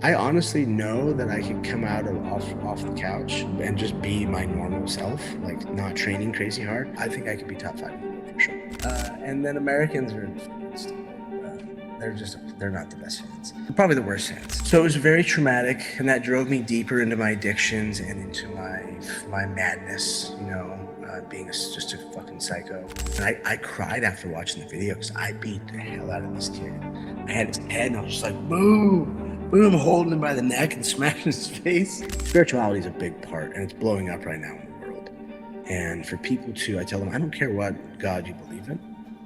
I honestly know that I could come out of off the couch and just be my normal self, like not training crazy hard. I think I could be top 5 in the world for sure. And then Americans are they're not the best fans. Probably the worst fans. So it was very traumatic, and that drove me deeper into my addictions and into my madness, being just a fucking psycho. And I cried after watching the video because I beat the hell out of this kid. I had his head and I was just like, boom, boom, holding him by the neck and smashing his face. Spirituality is a big part, and it's blowing up right now in the world. And for people I tell them, I don't care what God you believe in,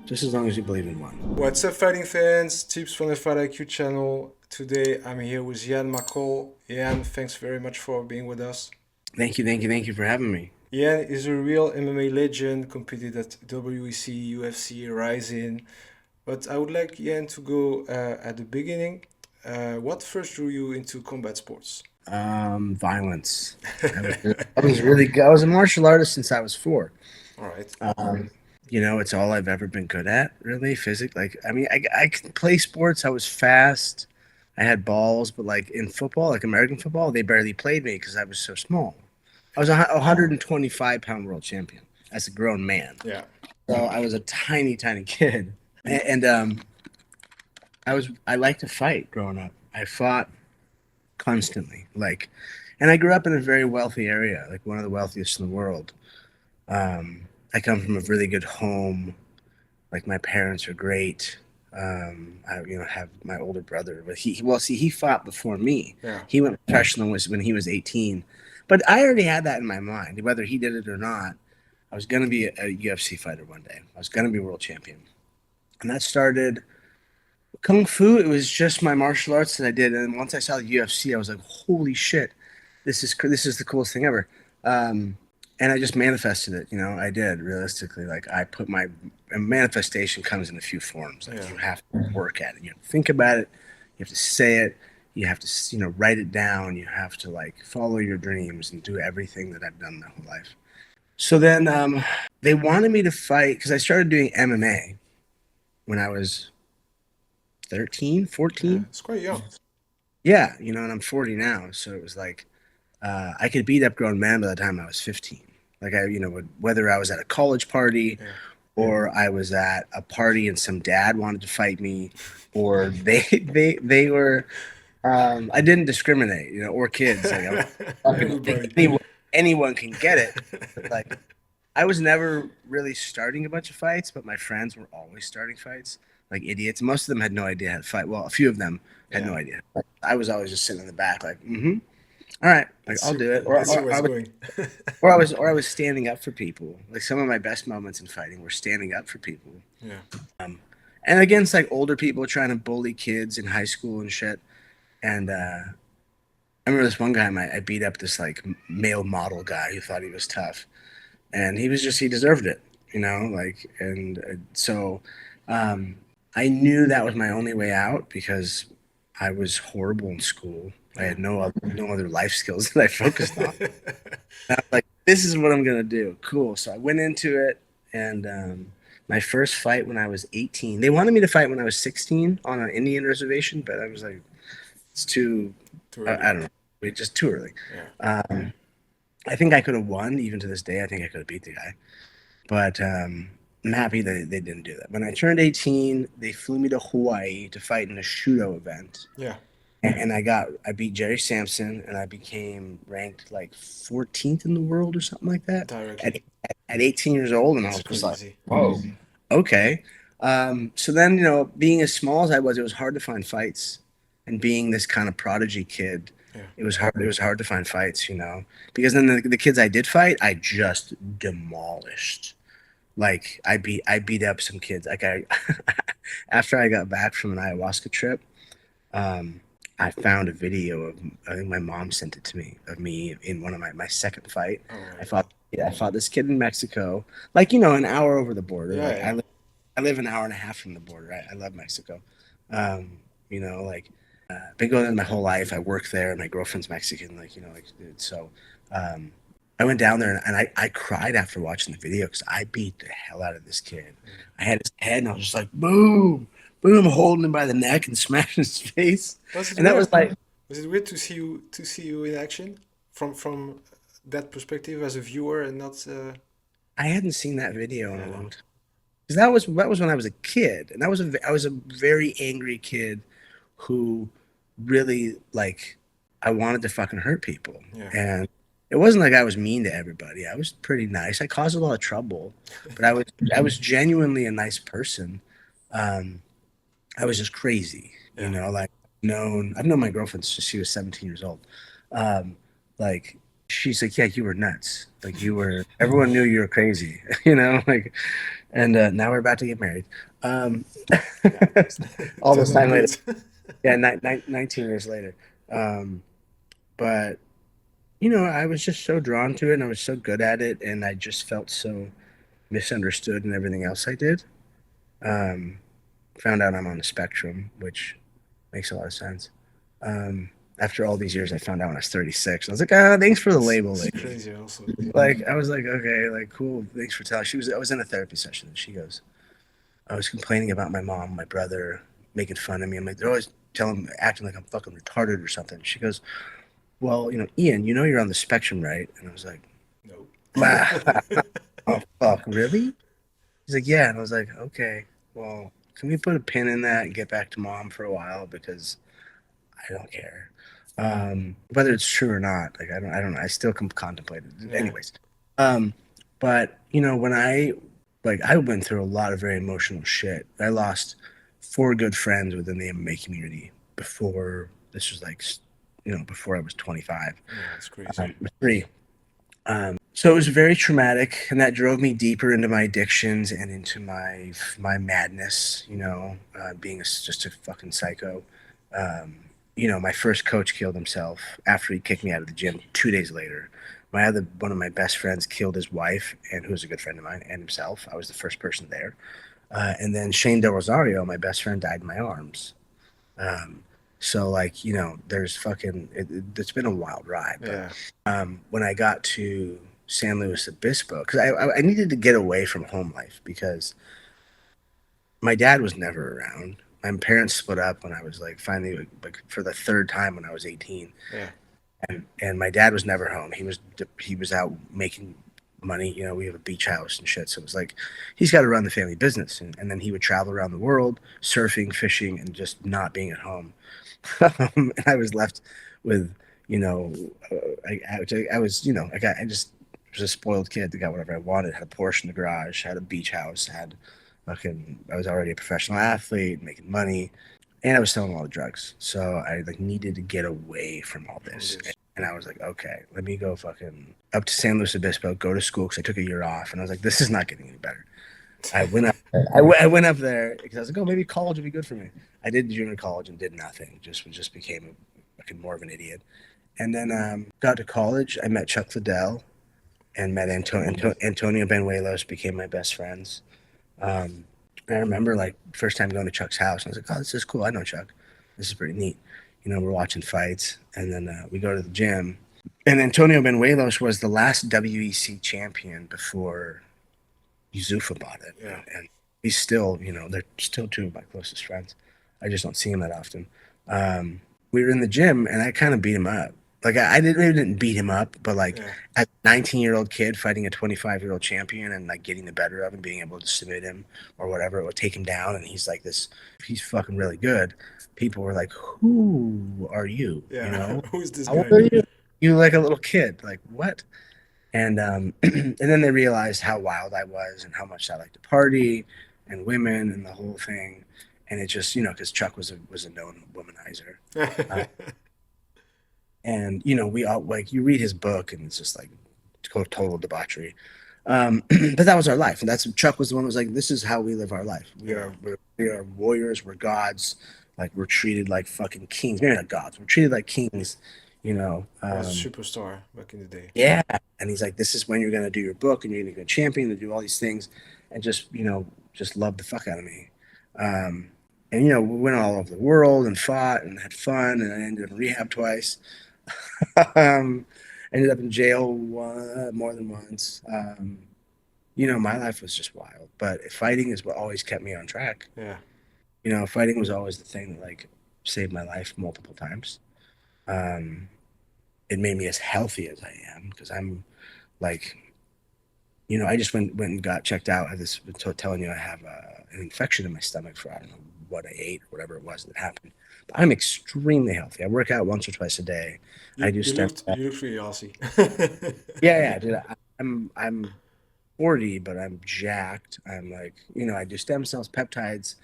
just as long as you believe in one. What's up, fighting fans? Tips from the Fight IQ channel. Today I'm here with Ian McCall. Ian, thanks very much for being with us. Thank you for having me. Ian is a real MMA legend, competed at WEC, UFC, Rising. But I would like Ian to go at the beginning. What first drew you into combat sports? Violence. I was a martial artist since I was 4. All right. It's all I've ever been good at, really. I could play sports. I was fast. I had balls, but like in football, like American football, they barely played me because I was so small. I was a 125-pound world champion as a grown man. Yeah. So I was a tiny, tiny kid. And I liked to fight growing up. I fought constantly. And I grew up in a very wealthy area, like one of the wealthiest in the world. I come from a really good home. Like, my parents are great. I have my older brother, but he fought before me. Yeah. He went professional when he was 18. But I already had that in my mind, whether he did it or not. I was going to be a UFC fighter one day. I was going to be world champion. And that started Kung Fu. It was just my martial arts that I did. And once I saw the UFC, I was like, holy shit, this is the coolest thing ever. And I just manifested it. I did, realistically. Like, I put manifestation comes in a few forms. Like, you have to work at it. You have to think about it. You have to say it. You have to, write it down. You have to, follow your dreams and do everything that I've done my whole life. So then they wanted me to fight because I started doing MMA when I was 13, 14. Yeah, it's quite young. Yeah, and I'm 40 now. So it was like I could beat up grown men by the time I was 15. Like, whether I was at a college party or I was at a party and some dad wanted to fight me, or they were, I didn't discriminate, or kids. Like, anyone can get it. Like, I was never really starting a bunch of fights, but my friends were always starting fights, like idiots. Most of them had no idea how to fight. Well, a few of them had no idea. I was always just sitting in the back, like, all right, like, I'll do it. Or I was standing up for people. Like, some of my best moments in fighting were standing up for people. Yeah. And against older people trying to bully kids in high school and shit. And I remember this one guy I beat up, this male model guy who thought he was tough, and he deserved it, so I knew that was my only way out because I was horrible in school. I had no other life skills that I focused on. And I was like, this is what I'm gonna do. Cool. So I went into it, and my first fight when I was 18. They wanted me to fight when I was 16 on an Indian reservation, but I was like, it's too early. I don't know. It's just too early. Yeah. I think I could have won. Even to this day, I think I could have beat the guy. But I'm happy that they didn't do that. When I turned 18, they flew me to Hawaii to fight in a Shudo event. Yeah. And I beat Jerry Sampson, and I became ranked 14th in the world or something like that. Directly. At 18 years old, and I was just like, whoa, okay. So then, being as small as I was, it was hard to find fights. And being this kind of prodigy kid, it was hard. It was hard to find fights, because then the kids I did fight, I just demolished. Like, I beat up some kids. Like, after I got back from an ayahuasca trip, I found a video of, I think my mom sent it to me, of me in one of my second fight. Oh, right. I fought this kid in Mexico, an hour over the border. Yeah, I live an hour and a half from the border. I love Mexico. Been going there my whole life. I work there, and my girlfriend's Mexican. So I went down there, and I cried after watching the video because I beat the hell out of this kid. I had his head, and I was just like, boom, boom, holding him by the neck and smashing his face. And that was Was it weird to see you in action from that perspective as a viewer and not I hadn't seen that video in a yeah long time. Because that was when I was a kid, and I was a very angry kid who really like I wanted to fucking hurt people, yeah and it wasn't like I was mean to everybody. I was pretty nice. I caused a lot of trouble, but I was genuinely a nice person. Um, I was just crazy, yeah like I've known my girlfriend since she was 17 years old. Um, like she's like, yeah, you were nuts. Like everyone knew you were crazy, like, and now we're about to get married. Um, yeah all this turned out time later, good. yeah, 19 years later. Um, but I was just so drawn to it, and I was so good at it, and I just felt so misunderstood in everything else I did. Um, Found out I'm on the spectrum, which makes a lot of sense. Um, After all these years, I found out when I was 36. I was like, thanks for the label, It's lady. crazy also. Like, I was like, okay, like, cool. Thanks for telling. I was in a therapy session, and she goes, I was complaining about my mom, my brother, making fun of me. I'm like, they're always acting like I'm fucking retarded or something. She goes, well, Ian, you're on the spectrum, right? And I was like, No. wow, oh, fuck, really? He's like, yeah. And I was like, okay, well, can we put a pin in that and get back to mom for a while? Because I don't care. Whether it's true or not, like I don't know. I still contemplate it. Yeah. Anyways, um, but when I went through a lot of very emotional shit. I lost four good friends within the MMA community before this was like, before I was 25. Yeah, it's crazy. Three. So it was very traumatic, and that drove me deeper into my addictions and into my madness. Being just a fucking psycho. My first coach killed himself after he kicked me out of the gym 2 days later. One of my best friends killed his wife, and who was a good friend of mine, and himself. I was the first person there. And then Shane Del Rosario, my best friend, died in my arms. Um, so like, there's it's been a wild ride. But Yeah. when I got to San Luis Obispo, because I needed to get away from home life because my dad was never around. My parents split up when I was like finally like for the third time when I was 18, Yeah. and my dad was never home. He was out making money. We have a beach house and shit, so it was like he's got to run the family business, and then he would travel around the world, surfing, fishing, and just not being at home. And I was left with, I was, I just was a spoiled kid that got whatever I wanted. Had a Porsche in the garage, had a beach house, I was already a professional athlete, making money, and I was selling all the drugs. So I like needed to get away from all From this. this. And I was like, okay, let me go fucking up to San Luis Obispo, go to school because I took a year off, and I was like, this is not getting any better. I went up. I went up there because I was like, oh, maybe college would be good for me. I did junior college and did nothing. Just became fucking more of an idiot. And then got to college. I met Chuck Liddell and met Antonio Benuelos. Became my best friends. Um, and I remember like first time going to Chuck's house. And I was like, oh, this is cool. I know Chuck. This is pretty neat. We're watching fights, and then we go to the gym. And Antonio Benuelos was the last WEC champion before Yuzufa bought it, Yeah. and he's still, they're still two of my closest friends. I just don't see him that often. Um, we were in the gym, and I kind of beat him up. Like I didn't beat him up, but like Yeah. as a 19-year-old kid fighting a 25-year-old champion and like getting the better of him, being able to submit him or whatever, it would take him down, and he's like this. He's fucking really good. People were like, "Who are you? Yeah. Who's this How old guy? are you? You like a little kid? Like what?" And and then they realized how wild I was and how much I liked to party and women and the whole thing. And it just, because Chuck was a known womanizer. Uh, and we all like you read his book and it's just like total debauchery. But that was our life, and that's Chuck was the one who was like, "This is how we live our life. Yeah. We are warriors. We're gods. Like we're treated like fucking kings. We're not gods. We're treated like kings. You know." I was a superstar back in the day. Yeah. And he's like, this is when you're going to do your book and you're going to go champion and do all these things and just love the fuck out of me. Um, and, we went all over the world and fought and had fun. And I ended up in rehab twice. um, Ended up in jail more than once. My life was just wild. But fighting is what always kept me on track. Yeah. Fighting was always the thing that like saved my life multiple times. Um, it made me as healthy as I am because I'm like, I just went and got checked out. I had this telling you I have an infection in my stomach for I don't know what I ate or whatever it was that happened. But I'm extremely healthy. I work out once or twice a day. I You do you stem looked cell. you looked really Aussie. Yeah, yeah, dude. I'm 40, but I'm jacked. I'm like, I do stem cells, peptides,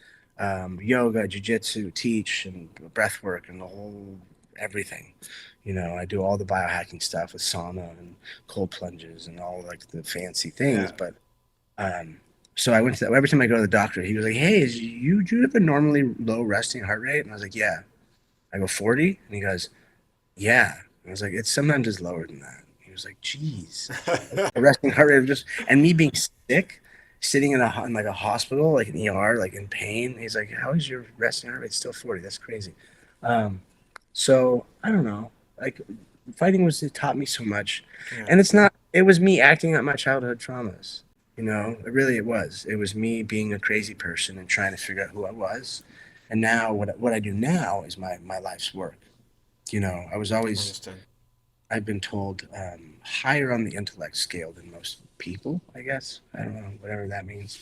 yoga, jujitsu, teach, and breath work, and the whole everything. I do all the biohacking stuff with sauna and cold plunges and all like the fancy things. Yeah. But um, so I went to every time I go to the doctor, he was like, "Hey, do you have a normally low resting heart rate?" And I was like, "Yeah." I go 40, and he goes, "Yeah." And I was like, "It's sometimes it's lower than that." He was like, "Geez." A resting heart rate of just and me being sick, sitting in like a hospital, like an ER, like in pain. He's like, "How is your resting heart rate still 40? That's crazy." Um, so I don't know. Like fighting it taught me so much, Yeah. and it's not. It was me acting out my childhood traumas. It really it was. It was me being a crazy person and trying to figure out who I was. And now what I do now is my life's work. I was always Understand. I've been told higher on the intellect scale than most people, I guess. I don't know, whatever that means.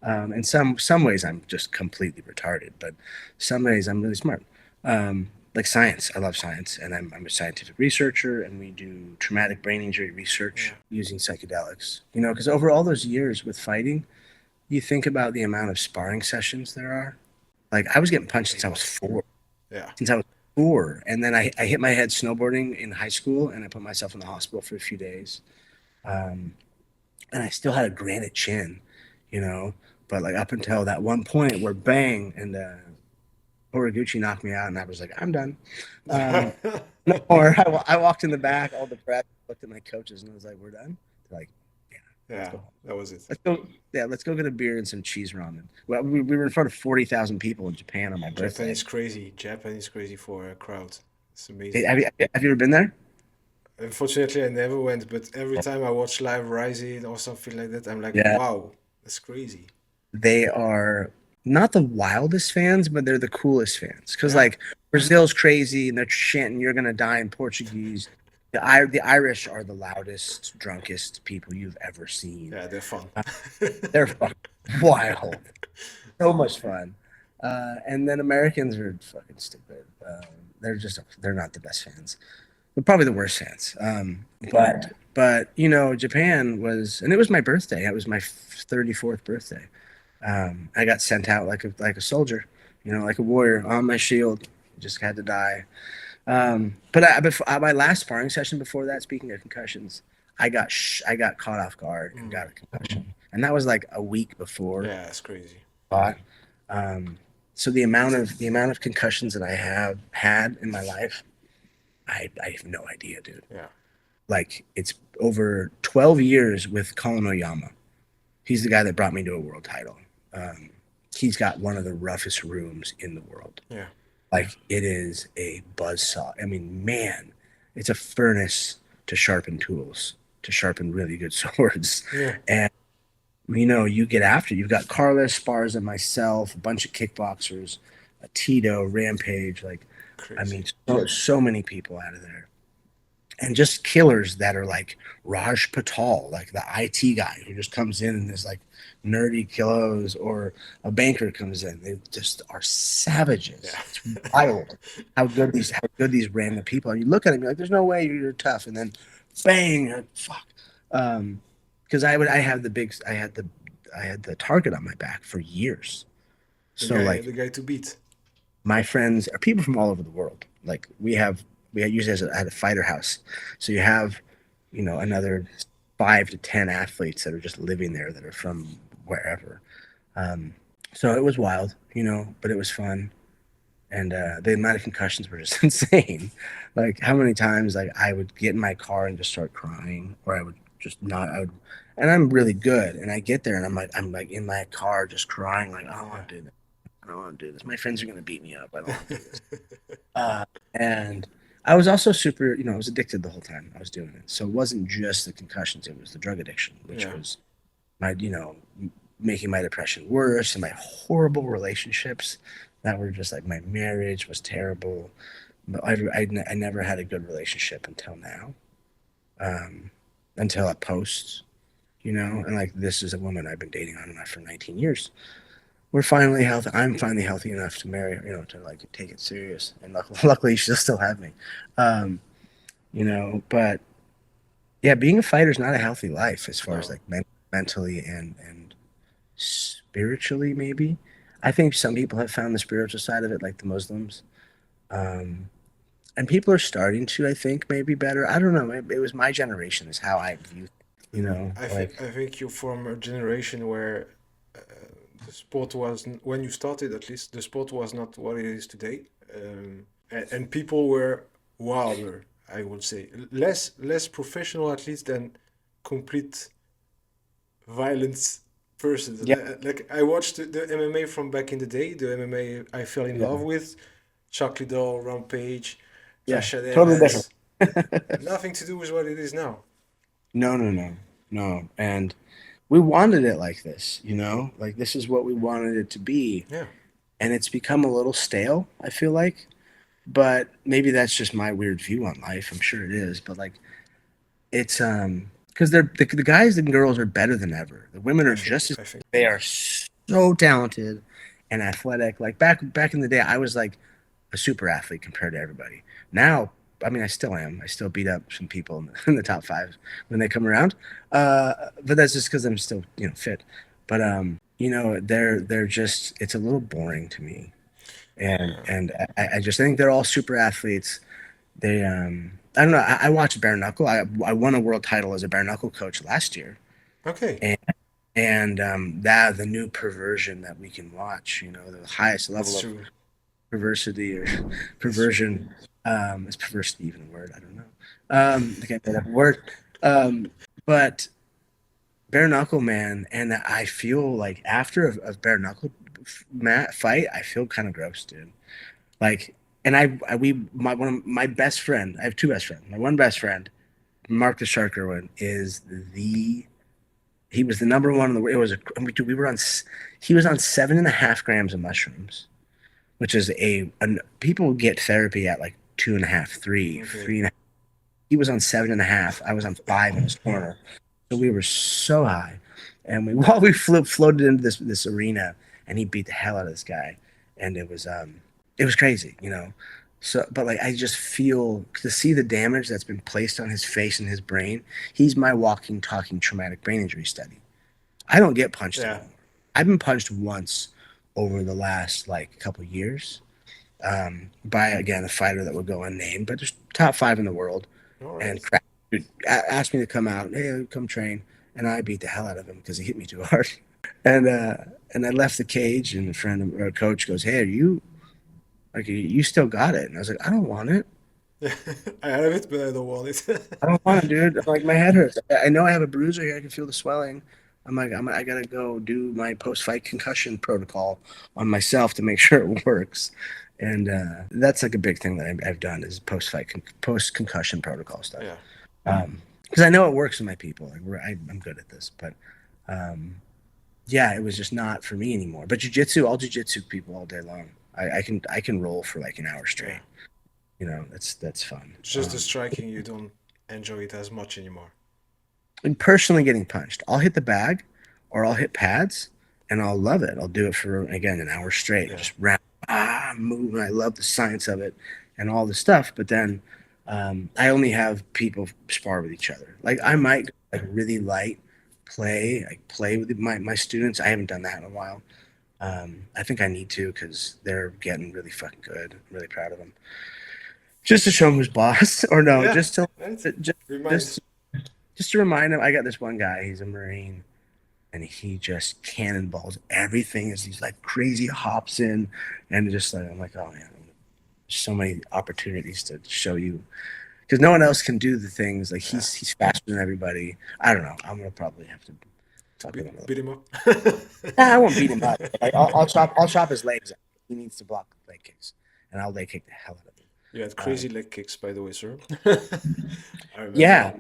In some ways, I'm just completely retarded, but some ways I'm really smart. Like science, I love science, and I'm a scientific researcher, and we do traumatic brain injury research Yeah. using psychedelics. Because over all those years with fighting, you think about the amount of sparring sessions there are. Like I was getting punched A since I was lot. four Yeah. since I was four. And then I hit my head snowboarding in high school and I put myself in the hospital for a few days. Um, and I still had a granite chin, you know, but like up until that one point where bang and Horiguchi knocked me out and I was like, I'm done. Um, no more. I walked in the back, all depressed, looked at my coaches and I was like, we're done. They're like, yeah, let's Yeah, go home. that was it. Let's go. Yeah, let's go get a beer and some cheese ramen. Well, we were in front of 40,000 people in Japan on my Japan birthday. is crazy. Japan is crazy for a crowd. It's Hey, amazing. have you ever been there? Unfortunately, I never went, but every time I watch live Rising or something like that, I'm like, Yeah, wow, that's crazy. they are not the wildest fans, but they're the coolest fans. Because Yeah, like Brazil's crazy and they're chanting "You're gonna die" in Portuguese. The Irish are the loudest, drunkest people you've ever seen. yeah, they're fun. Uh, they're fucking wild, so much fun. And then Americans are fucking stupid. They're not the best fans. They're probably the worst fans. But Japan was, and it was my birthday. It was my 34th birthday. I got sent out like a soldier, like a warrior on my shield. Just had to die. But my last sparring session before that, speaking of concussions, I got caught off guard and Mm, got a concussion, and that was like a week before yeah, it's crazy. I fought. Um, so the amount of concussions that I have had in my life, I have no idea, dude. Yeah, Like it's over 12 years with Colin Oyama. He's the guy that brought me to a world title. Um, he's got one of the roughest rooms in the world. yeah, Like it is a buzzsaw. I mean, man, it's a furnace to sharpen tools, to sharpen really good swords. yeah, And you get after. You've got Carlos, Spars, and myself, a bunch of kickboxers, a Tito, Rampage. Like, I mean, crazy. so many people out of there and just killers that are like Raj Patal, like the IT guy who just comes in is like nerdy killos, or a banker comes in. They just are Yeah. savages. It's wild how good these random people are. You look at them, you're like, there's no way you're tough, and then bang, you're like, fuck. Because I had the target on my back for years. The So guy, like the guy to beat. my friends are people from all over the world. Like we usually at a fighter house, so you have another 5 to 10 athletes that are just living there that are from wherever. Um, so it was wild, but it was fun, and the amount of concussions were just insane. Like how many times like I would get in my car and just start crying, or I would just not. I would, and I'm really good, and I get there and I'm like in my car just crying, like I don't Yeah. want to do this. I don't want to do this. My friends are gonna beat me up. I don't want to do this. And I was also super, I was addicted the whole time I was doing it. So it wasn't just the concussions; it was the drug addiction, which Yeah. was making my depression worse, and my horrible relationships that were just like my marriage was terrible. But I never had a good relationship until now, um, until a post, and like this is a woman I've been dating on and off for 19 years. We're finally healthy. I'm finally healthy enough to marry her, to like take it serious. And luckily, she'll still have me. Um, but yeah, being a fighter is not a healthy life as far as No. like mentally and spiritually, maybe. I think some people have found the spiritual side of it, like the Muslims. Um, and people are starting to, I think, maybe better. I don't know. It was my generation, is how I view, like, I think you're from a generation where uh, the sport was when you started, at least the sport was not what it is today, and people were wilder. I would say less professional, at least, than complete violence persons. yeah, Like I watched the MMA from back in the day, the MMA I fell in yeah, love with, Chuck Liddell, Rampage, yeah, Rashad totally different. Evans. Nothing to do with what it is now. No, no, no, no. And we wanted it like this, like this is what we wanted it to be. Yeah, And it's become a little stale, I feel like. But maybe that's just my weird view on life. I'm sure it is. But like, it's because the guys and girls are better than ever. The women are just as, I think. they are so talented and athletic. Like back in the day, I was like a super athlete compared to everybody. Now, I mean, I still am. I still beat up some people in the top five when they come around. But that's just because I'm still, fit. But they're just, it's a little boring to me. And Yeah. I just think they're all super athletes. They I don't know. I watched bare knuckle. I won a world title as a bare knuckle coach last year, Okay, and that the new perversion that we can watch. The highest level that's of true. perversity or That's true. perversion. Is perversity even a word? I don't know. I can't say that word. Um, but bare knuckle, man, and I feel like after a bare knuckle fight, I feel kind of gross, dude. Like, and one of my best friend. I have two best friends. My one best friend, Mark the Shark Irwin, is the he was the number one in the world. It was we were on. He was on 7.5 grams of mushrooms, which is people get therapy at like 2.5, three, Okay. 3.5. He was on 7.5. I was on 5 in his corner. So we were so high, and we while we floated into this arena, and he beat the hell out of this guy, and it was crazy. So, but like I just feel to see the damage that's been placed on his face and his brain. He's my walking, talking traumatic brain injury study. I don't get punched Yeah. anymore. I've been punched once over the last like couple years, by again a fighter that would go unnamed, but just top five in the world, All and right. crap, dude, asked me to come out. Hey, come train, and I beat the hell out of him because he hit me too hard. And I left the cage, and a friend or a coach goes, "Hey, are you like you still got it?" And I was like, "I don't want it. I have it, but I don't want it. I don't want it, dude. Like my head hurts. I know I have a bruise here. I can feel the swelling. I'm like, I gotta go do my post-fight concussion protocol on myself to make sure it works." And that's like a big thing that I've done is post-concussion protocol stuff. Yeah. Because I know it works with my people. Like I'm good at this, but um, yeah, it was just not for me anymore. But jujitsu, I'll jujitsu people all day long. I can roll for like an hour Yeah. straight. That's fun. It's just the striking, you don't enjoy it as much anymore. And personally getting punched, I'll hit the bag, or I'll hit pads, and I'll love it. I'll do it for again an hour straight. Yeah. Just round, move, and I love the science of it and all the stuff. But then I only have people spar with each other. Like I Yeah. might like really light play with my students. I haven't done that in a while. I think I need to because they're getting really fucking good. I'm really proud of them. Just to show them who's boss, or no, Yeah. just to Right? just Remind. just just to remind them. I got this one guy. He's a Marine, and he just cannonballs everything as he's like crazy hops in, and just like I'm like, oh man, there's so many opportunities to show you because no one else can do the things like Yeah. he's faster than everybody. I don't know. I'm gonna probably have to talk with him a little. Beat him up. Nah, I won't beat him up. Like, I'll chop his legs off. He needs to block leg kicks, and I'll leg kick the hell out of him. You had Um, crazy leg kicks, by the way, sir. I remember. yeah,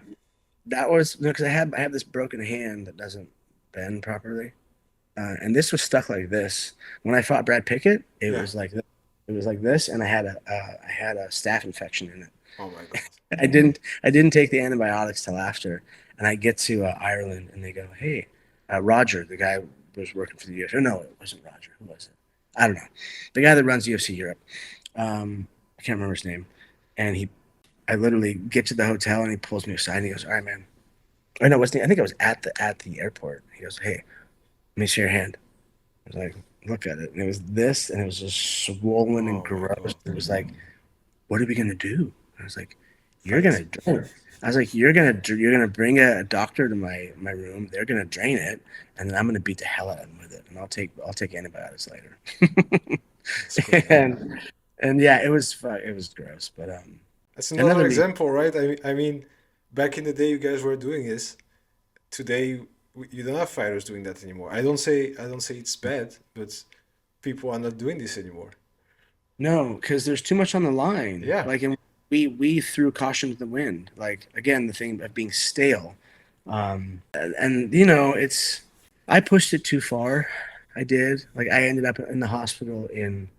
that was because I have this broken hand that doesn't bend properly, and this was stuck like this. When I fought Brad Pickett, it Yeah. was like this. It was like this, and I had a staph infection in it. Oh my God. I didn't take the antibiotics till after, and I get to Ireland, and they go, "Hey, Roger, the guy was working for the UFC. Oh, no, it wasn't Roger. Who was it? I don't know. The guy that runs UFC Europe. I can't remember his name. And I literally get to the hotel, and he pulls me aside, and he goes, "All right, man." I know, wasn't he? I think I was at the airport. He goes, "Hey, let me see your hand." I was like, look at it, and it was this, and it was just swollen and Oh my gross. God. It was like, what are we gonna do? I was like, you're Fight. gonna drain it. I was like, you're gonna bring a doctor to my room. They're gonna drain it, and then I'm gonna beat the hell out of them with it, and I'll take antibiotics later. That's crazy. And yeah, it was gross. But That's another another reason. example, right? I mean, back in the day, you guys were doing this. Today, you don't have fighters doing that anymore. I don't say it's bad, but people are not doing this anymore. No, because there's too much on the line. Yeah, Like, and we threw caution to the wind. Like again, the thing of being stale. And you know, I pushed it too far. I did. Like I ended up in the hospital in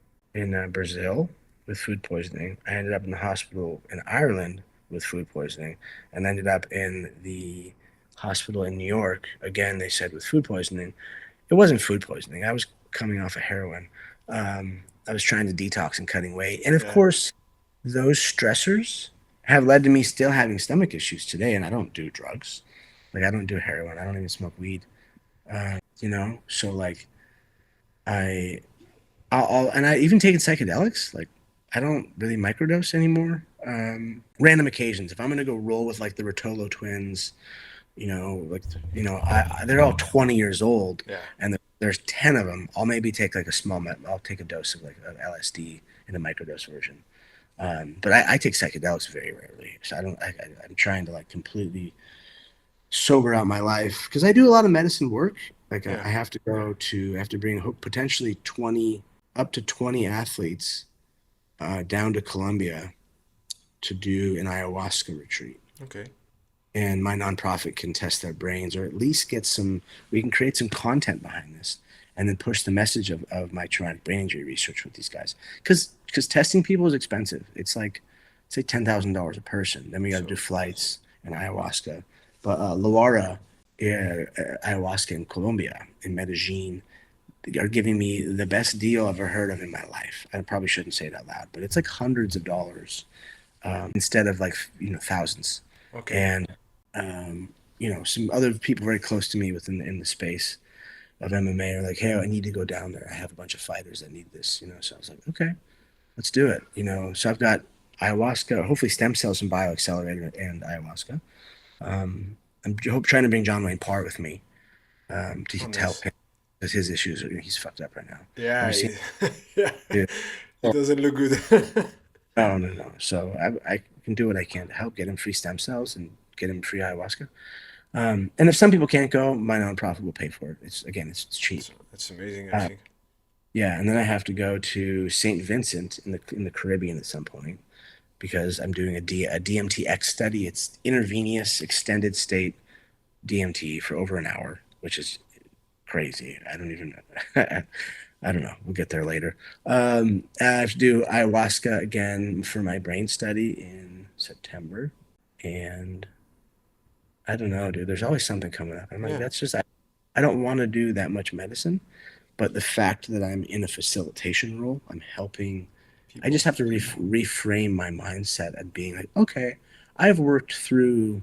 Brazil with food poisoning. I ended up in the hospital in Ireland with food poisoning, and ended up in the hospital in New York. Again, they said with food poisoning. It wasn't food poisoning. I was coming off of heroin. I was trying to detox and cutting weight. And of yeah. course, those stressors have led to me still having stomach issues today. And I don't do drugs. Like, I don't do heroin. I don't even smoke weed. You know? So, like, I, and I even taken psychedelics. Like, I don't really microdose anymore. Random occasions. If I'm going to go roll with like the Rotolo twins, they're all 20 years old, Yeah. and there's 10 of them. I'll maybe take like a I'll take a dose of like of LSD in a microdose version. But I take psychedelics very rarely. So I don't. I'm trying to like completely sober out my life because I do a lot of medicine work. Like Yeah. I have to I have to bring potentially 20 up to 20 athletes down to Colombia to do an ayahuasca retreat, Okay. and my nonprofit can test their brains or at least get some we can create some content behind this and then push the message of my traumatic brain injury research with these guys because testing people is expensive. It's like say $10,000 a person, then we got to do So, flights and ayahuasca. But Luara ayahuasca in Colombia in Medellin are giving me the best deal I've ever heard of in my life. I probably shouldn't say it out loud, but it's like hundreds of dollars instead of like thousands. okay. And some other people very close to me within in the space of MMA are like, "Hey, I need to go down there. I have a bunch of fighters that need this." So I was like, "Okay, let's do it." So I've got ayahuasca, hopefully stem cells and bioaccelerator and ayahuasca. Trying to bring John Wayne Parr with me Oh, to help nice. him because his issues he's fucked up right now. I'm Yeah. just saying, Yeah. dude, It doesn't look good. no, no, no. So I can do what I can to help get him free stem cells and get him free ayahuasca. And if some people can't go, my nonprofit will pay for it. It's cheap. That's amazing, I Uh, think. yeah, and then I have to go to St. Vincent in the Caribbean at some point because I'm doing a DMTX study. It's intravenous extended state DMT for over an hour, which is crazy. I don't even I don't know. We'll get there later. I have to do ayahuasca again for my brain study in September, and I don't know, dude. There's always something coming up. I'm like, Yeah. I don't want to do that much medicine, but the fact that I'm in a facilitation role, I'm helping. I People. just have to reframe my mindset at being like, okay, I've worked through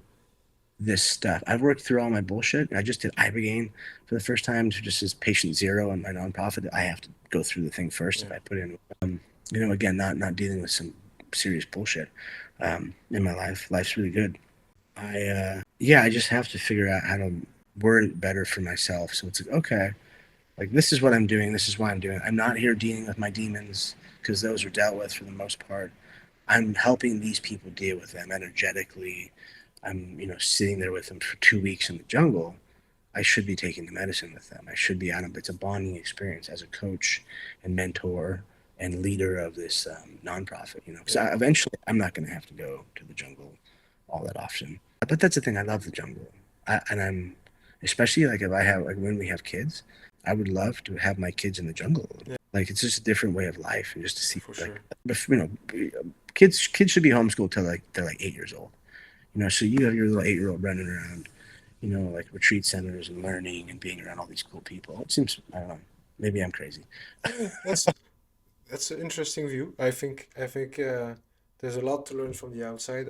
this stuff. I've worked through all my bullshit. I just did Ibogaine for the first time, just as patient zero in my nonprofit. I have to go through the thing first if Yeah. I put in, again, not dealing with some serious bullshit in my life. Life's really good. Yeah, I just have to figure out how to word it better for myself. So it's like, okay, like this is what I'm doing. This is why I'm doing it. I'm not here dealing with my demons because those are dealt with for the most part. I'm helping these people deal with them energetically. I'm, sitting there with them for 2 weeks in the jungle. I should be taking the medicine with them. I should be out of it's a bonding experience as a coach and mentor and leader of this nonprofit, because Yeah. eventually I'm not going to have to go to the jungle all that often. But that's the thing. I love the jungle. And especially like if I have, like when we have kids, I would love to have my kids in the jungle. Yeah. Like it's just a different way of life, and just to see for like, sure. kids should be homeschooled till like they're like 8 years old. So you have your little 8-year-old running around, like retreat centers and learning and being around all these cool people. It seems, I don't know, maybe I'm crazy. Yeah, that's an interesting view. I think there's a lot to learn from the outside.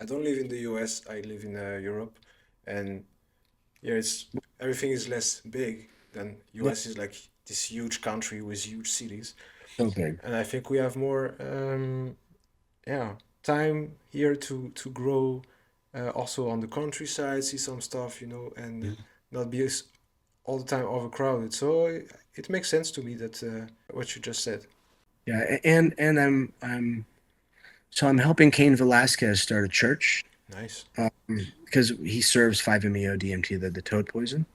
I don't live in the US. I live in Europe, and yeah, it's everything is less big than Yeah, US is like this huge country with huge cities, so big. and I think we have more yeah time here to grow. Also on the countryside, see some stuff, and not be all the time overcrowded. So it makes sense to me that what you just said. Yeah, and I'm helping Cain Velasquez start a church Nice. um, because he serves 5-MeO DMT, the toad poison.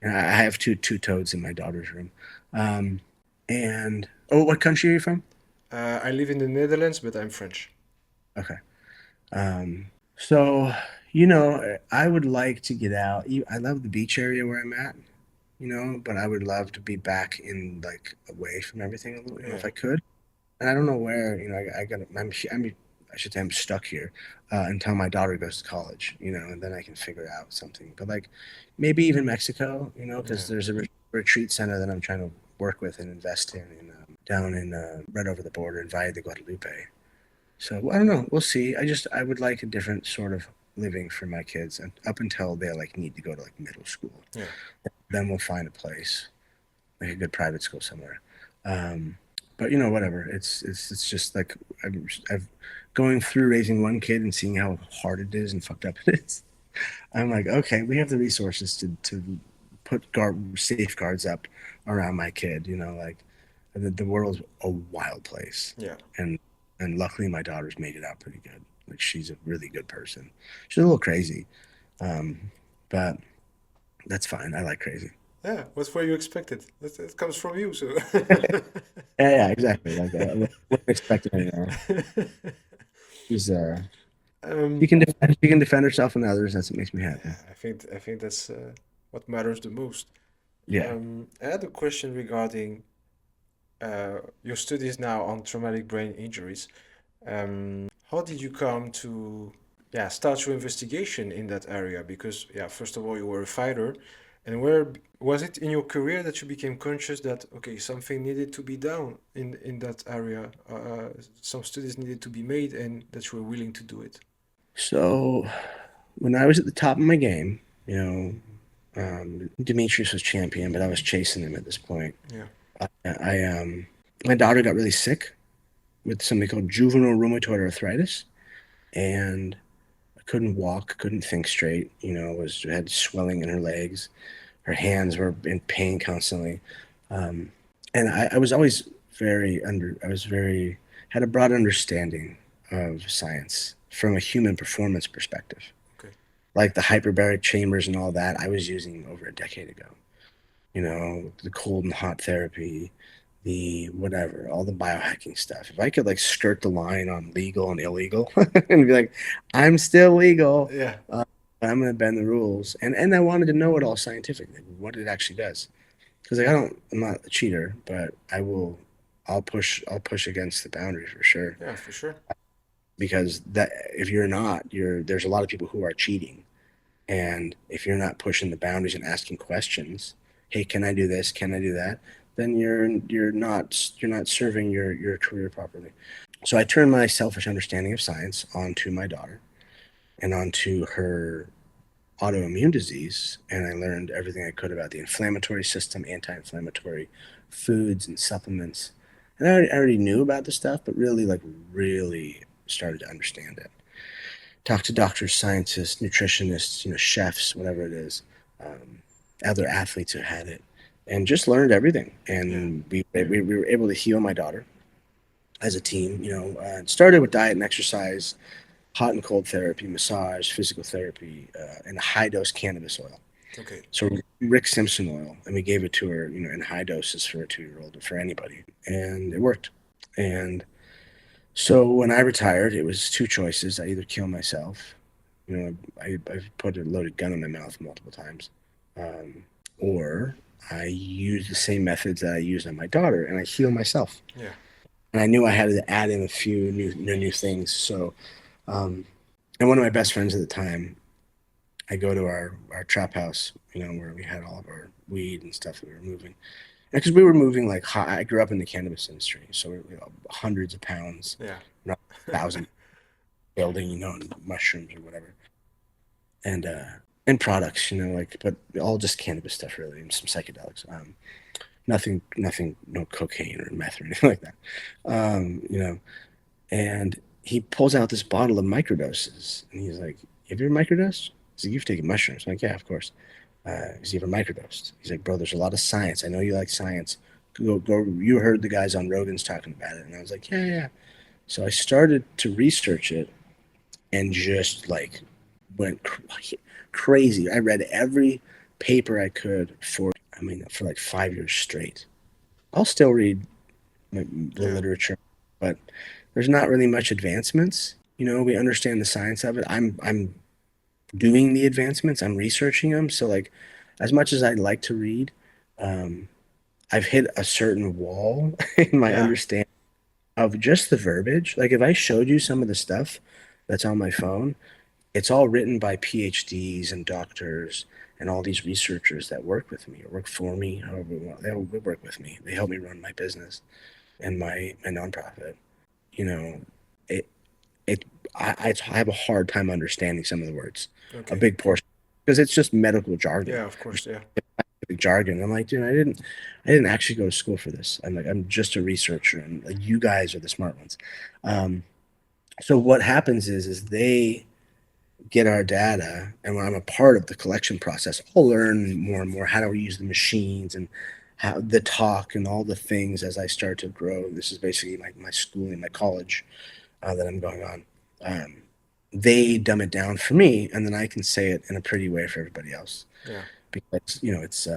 And I have two toads in my daughter's room. Um, and what country are you from? I live in the Netherlands, but I'm French. Okay. So, I would like to get out. I love the beach area where I'm at, but I would love to be back in like away from everything a little, if Yeah. I could. And I don't know where, I got, I should say I'm stuck here until my daughter goes to college, and then I can figure out something. But like maybe even Mexico, because Yeah. there's a retreat center that I'm trying to work with and invest in down in right over the border in Valle de Guadalupe. So I don't know. We'll see. I would like a different sort of living for my kids, and up until they like need to go to like middle school. Yeah. Then we'll find a place, like a good private school somewhere. Um, but whatever. It's just like I've going through raising one kid and seeing how hard it is and fucked up it is. I'm like, okay, we have the resources to put safeguards up around my kid. Like the world's a wild place, Yeah. and luckily my daughter's made it out pretty good. Like she's a really good person. She's a little crazy, um, but that's fine. I like crazy. Yeah. What were you expected? That comes from you, so. Yeah, yeah, exactly. Like what expected anymore. She's um, she can defend herself and others. That's what makes me happy. yeah, I think that's what matters the most. Yeah. I had a question regarding your studies now on traumatic brain injuries. How did you come to, yeah, start your investigation in that area? Because, yeah, first of all, you were a fighter, and where was it in your career that you became conscious that, okay, something needed to be done in that area, some studies needed to be made, and that you were willing to do it? So when I was at the top of my game, Demetrious was champion, but I was chasing him at this point. Yeah. My daughter got really sick with something called juvenile rheumatoid arthritis, and I couldn't walk, couldn't think straight. Was had swelling in her legs. Her hands were in pain constantly, um, and I was always I was very had a broad understanding of science from a human performance perspective, Okay. like the hyperbaric chambers and all that. I was using over a decade ago. The cold and hot therapy, the whatever, all the biohacking stuff. If I could like skirt the line on legal and illegal and be like, I'm still legal, Yeah. I'm going to bend the rules. And I wanted to know it all scientifically, what it actually does. Because like I'm not a cheater, but I'll push against the boundaries for sure. Yeah, for sure. Because that if you're not, there's a lot of people who are cheating. And if you're not pushing the boundaries and asking questions, hey, can I do this? Can I do that? Then you're not serving your career properly. So I turned my selfish understanding of science onto my daughter and onto her autoimmune disease, and I learned everything I could about the inflammatory system, anti-inflammatory foods and supplements. And I already knew about the stuff, but really started to understand it. Talk to doctors, scientists, nutritionists, chefs, whatever it is, um, other athletes who had it, and just learned everything. Yeah. And we were able to heal my daughter as a team. It started with diet and exercise, hot and cold therapy, massage, physical therapy, and high dose cannabis oil. Okay. So Rick Simpson oil, and we gave it to her, in high doses for a 2-year old, for anybody, and it worked. And so when I retired, it was two choices. I either kill myself, I've put a loaded gun in my mouth multiple times, or I use the same methods that I use on my daughter, and I heal myself. Yeah. And I knew I had to add in a few new things. So, um, and one of my best friends at the time, I go to our trap house, where we had all of our weed and stuff that we were moving. Because we were moving like high. I grew up in the cannabis industry, so hundreds of pounds, Yeah. not thousand building, mushrooms or whatever, and and products, like, but all just cannabis stuff really, and some psychedelics. Nothing, no cocaine or meth or anything like that. And he pulls out this bottle of microdoses, and he's like, "Have you ever microdosed?" He's like, "You've taken mushrooms." I'm like, "Yeah, of course." He's ever microdosed. He's like, "Bro, there's a lot of science. I know you like science. Go. You heard the guys on Rogan's talking about it." And I was like, "Yeah, yeah." So I started to research it and just like went crazy. I read every paper I could for like 5 years straight. I'll still read the Yeah. literature, but there's not really much advancements. We understand the science of it. I'm doing the advancements. I'm researching them. So like, as much as I'd like to read, um, I've hit a certain wall in my Yeah. understanding of just the verbiage. Like if I showed you some of the stuff that's on my phone, it's all written by PhDs and doctors and all these researchers that work with me or work for me, however we want. They work with me. They help me run my business and my nonprofit. You know, it it I have a hard time understanding some of the words, a Okay. big portion, because it's just medical jargon. Yeah, of course. Yeah. Jargon. I'm like, dude, I didn't actually go to school for this. I'm like, I'm just a researcher, and like, you guys are the smart ones. Um, so what happens is they get our data, and when I'm a part of the collection process, I'll learn more and more how to use the machines and how the talk and all the things as I start to grow. This is basically my schooling, my college that I'm going on. Um, they dumb it down for me, and then I can say it in a pretty way for everybody else. Yeah. Because it's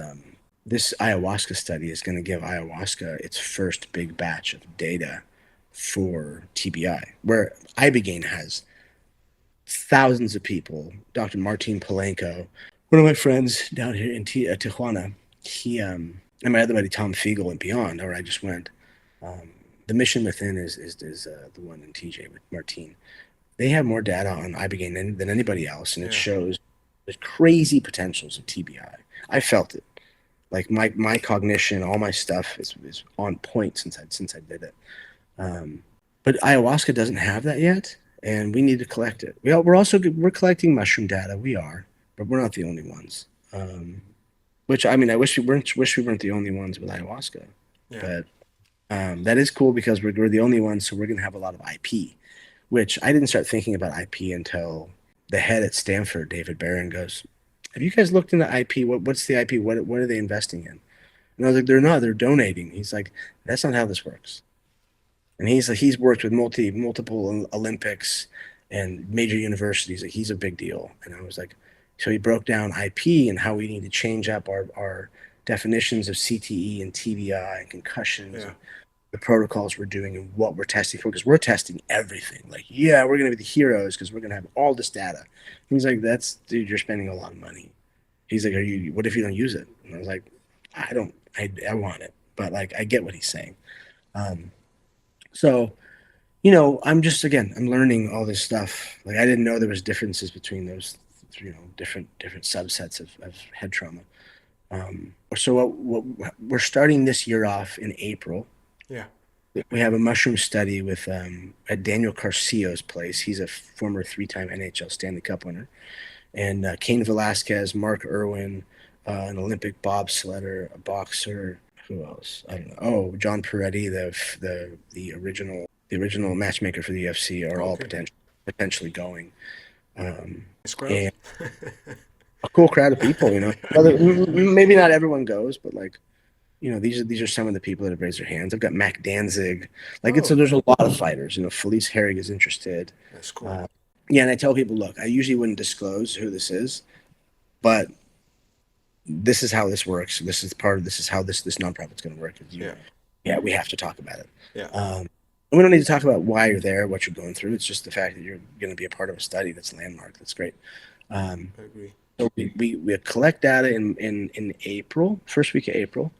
this ayahuasca study is going to give ayahuasca its first big batch of data for TBI, where Ibogaine has thousands of people. Dr. Martin Palenko, one of my friends down here in Tijuana, he and my other buddy Tom Fiegel and beyond, where I just went. Um, the Mission Within is the one in TJ with Martin. They have more data on ibogaine than anybody else, and it Yeah. shows the crazy potentials of TBI. I felt it. Like my cognition, all my stuff is on point since I did it. Um, but ayahuasca doesn't have that yet, and we need to collect it. We're collecting mushroom data. We are, but we're not the only ones. Which I mean, I wish we weren't the only ones with ayahuasca, Yeah. but that is cool because we're the only ones, so we're gonna have a lot of IP. Which I didn't start thinking about IP until the head at Stanford, David Barron, goes, "Have you guys looked into IP? What's the IP? What are they investing in?" And I was like, "They're not. They're donating." He's like, "That's not how this works." And he's worked with multiple Olympics and major universities. Like, he's a big deal. And I was like, so he broke down IP and how we need to change up our definitions of CTE and TBI and concussions Yeah. and the protocols we're doing and what we're testing for, because we're testing everything. Like, yeah, we're going to be the heroes because we're going to have all this data. He's like, that's, dude, you're spending a lot of money. He's like, what if you don't use it? And I was like, I want it. But like, I get what he's saying. Um, so, I'm learning all this stuff. Like, I didn't know there was differences between those, different subsets of head trauma. So we're starting this year off in April. Yeah. We have a mushroom study with at Daniel Carcillo's place. He's a former three-time NHL Stanley Cup winner, and Cain Velasquez, Mark Irwin, an Olympic bobsledder, a boxer. Who else? I don't know. Oh, John Peretti, the original matchmaker for the UFC, are all Okay. potentially going. Um, It's crowd. and a cool crowd of people. Maybe not everyone goes, but like, these are some of the people that have raised their hands. I've got Mac Danzig. Like, Oh, there's a lot of fighters. Felice Herrig is interested. that's cool. Uh, yeah, and I tell people, look, I usually wouldn't disclose who this is, but this is how this works. This is how this nonprofit's going to work. Yeah. Yeah, we have to talk about it. Yeah. And we don't need to talk about why you're there, what you're going through. It's just the fact that you're going to be a part of a study that's landmark. That's great. Um, I agree. So we collect data in April, first week of April,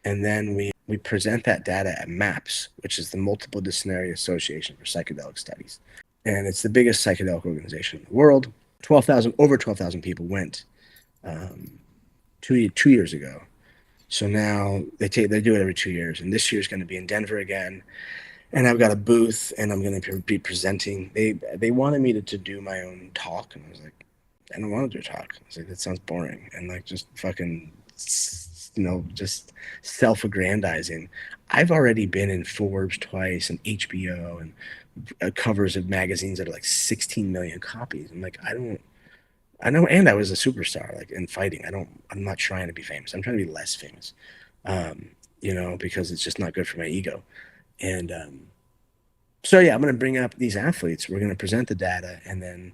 and then we present that data at MAPS, which is the Multiple Disciplinary Association for Psychedelic Studies. And it's the biggest psychedelic organization in the world. 12,000, over 12,000 people went um, 2 years ago. So now they do it every 2 years, and this year is going to be in Denver again. And I've got a booth, and I'm going to be presenting. They wanted me to do my own talk, and I was like, I don't want to do a talk. I was like, that sounds boring, and like just fucking, just self-aggrandizing. I've already been in Forbes twice and HBO and covers of magazines that are like 16 million copies. I'm like, I know, and I was a superstar, like in fighting. I'm not trying to be famous. I'm trying to be less famous, because it's just not good for my ego. And so, yeah, I'm going to bring up these athletes. We're going to present the data and then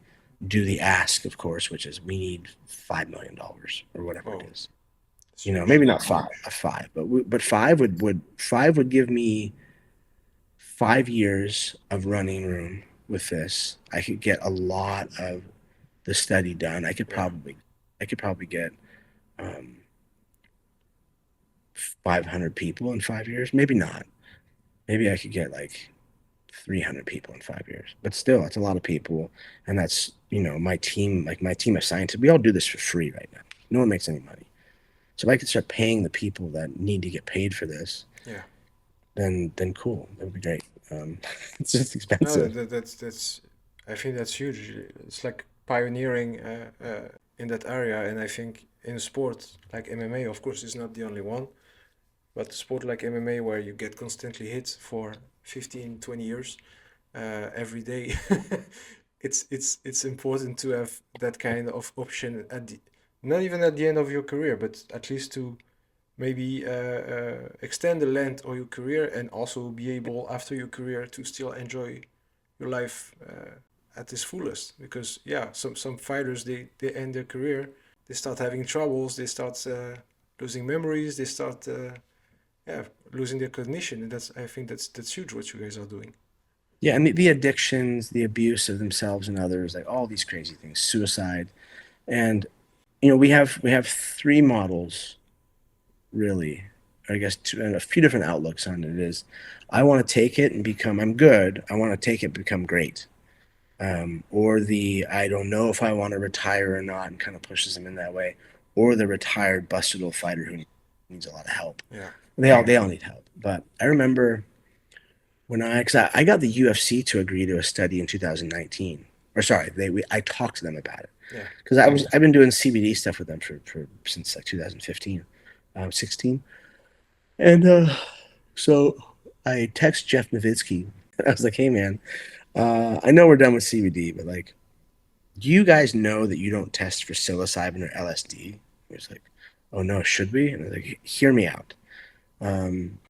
do the ask, of course, which is we need $5 million or whatever it Oh, is. it's huge. Maybe not five, but five would give me 5 years of running room with this. I could get a lot of the study done. Yeah. I could probably get um, 500 people in 5 years. Maybe not. Maybe I could get like 300 people in 5 years. But still, it's a lot of people, and that's my team, like my team of scientists. We all do this for free right now. No one makes any money. So if I could start paying the people that need to get paid for this, Yeah. then cool. That would be great. It's just No, expensive. that's I think that's huge. It's like pioneering in that area, and I think in sport like MMA, of course, is not the only one, but sport like MMA where you get constantly hit for 15, 20 years every day, it's important to have that kind of option at the not even at the end of your career, but at least to maybe extend the length of your career and also be able after your career to still enjoy your life at its fullest. Because yeah, some fighters they end their career, they start having troubles, they start losing memories, they start yeah, losing their cognition, and that's I think that's huge what you guys are doing. Yeah, and the addictions, the abuse of themselves and others, like all these crazy things, suicide, and we have three models really. I guess two, and a few different outlooks on it is, I want to take it and become. I'm good. I want to take it, and become great. Or the I don't know if I want to retire or not, and kind of pushes them in that way. Or the retired, busted old fighter who needs a lot of help. Yeah. They all need help. But I remember cause I got the UFC to agree to a study in 2019. Or sorry, I talked to them about it Yeah. because I've been doing CBD stuff with them for since like 2015, 16, and so I text Jeff Nowitzki. I was like, hey man, I know we're done with CBD, but like, do you guys know that you don't test for psilocybin or LSD? He was like, oh no, should we? And I was like, hear me out.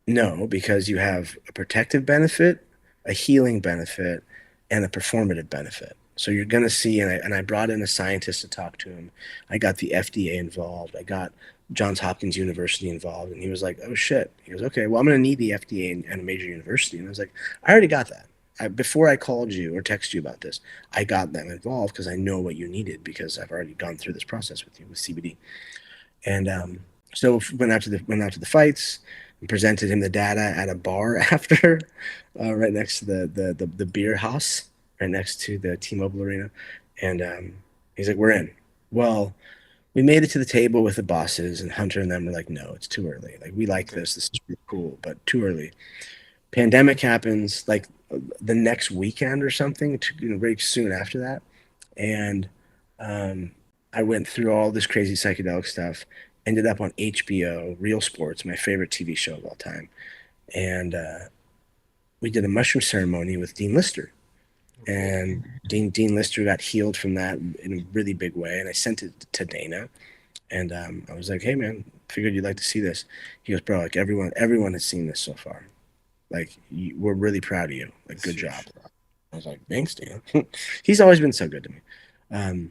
No, because you have a protective benefit, a healing benefit, and a performative benefit. So you're going to see, and I brought in a scientist to talk to him. I got the FDA involved. I got Johns Hopkins University involved, and he was like, "Oh shit." He goes, "Okay, well, I'm going to need the FDA and a major university." And I was like, "I already got that. Before I called you or texted you about this, I got them involved because I know what you needed because I've already gone through this process with you with CBD." And so went out to the fights and presented him the data at a bar after, right next to the beer house, right next to the T-Mobile Arena. And he's like, "We're in." Well, we made it to the table with the bosses, and Hunter and them were like, "No, it's too early. Like, we like Okay. this. This is really cool, but too early." Pandemic happens like the next weekend or something, very soon after that, and um, I went through all this crazy psychedelic stuff. Ended up on HBO, Real Sports, my favorite TV show of all time, and we did a mushroom ceremony with Dean Lister, Okay. and Dean Lister got healed from that in a really big way, and I sent it to Dana, and I was like, "Hey man, figured you'd like to see this." He goes, "Bro, like everyone has seen this so far. Like we're really proud of you. Like That's good job." huge. I was like, "Thanks, Dan." He's always been so good to me. Um,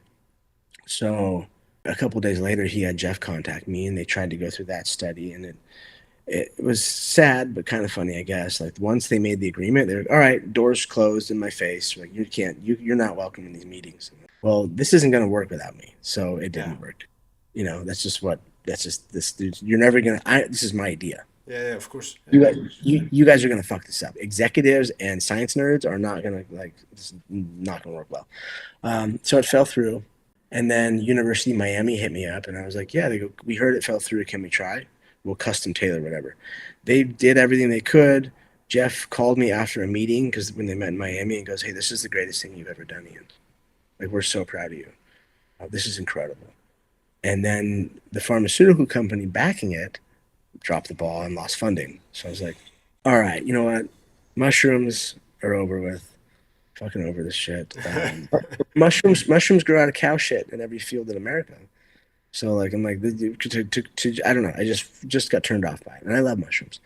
so a couple days later, he had Jeff contact me, and they tried to go through that study, and it was sad, but kind of funny, I guess. Like once they made the agreement, they're like, all right, doors closed in my face. Like you're not welcome in these meetings. well, this isn't going to work without me. So it Yeah. didn't work. That's just this, dude. You're never going to, this is my idea. Yeah, yeah, of course. You Yeah. guys, you guys are going to fuck this up. Executives and science nerds are not going to, like, it's not going to work well. So it fell through. And then University of Miami hit me up and I was like, yeah, they go, we heard it fell through. Can we try? We'll custom tailor whatever. They did everything they could. Jeff called me after a meeting because when they met in Miami and goes, hey, this is the greatest thing you've ever done, Ian. Like, we're so proud of you. This is incredible. And then the pharmaceutical company backing it dropped the ball and lost funding. So I was like, all right, you know what? Mushrooms are over with. Fucking over this shit. Mushrooms grow out of cow shit in every field in America. So like I'm like I don't know. I just got turned off by it, and I love mushrooms.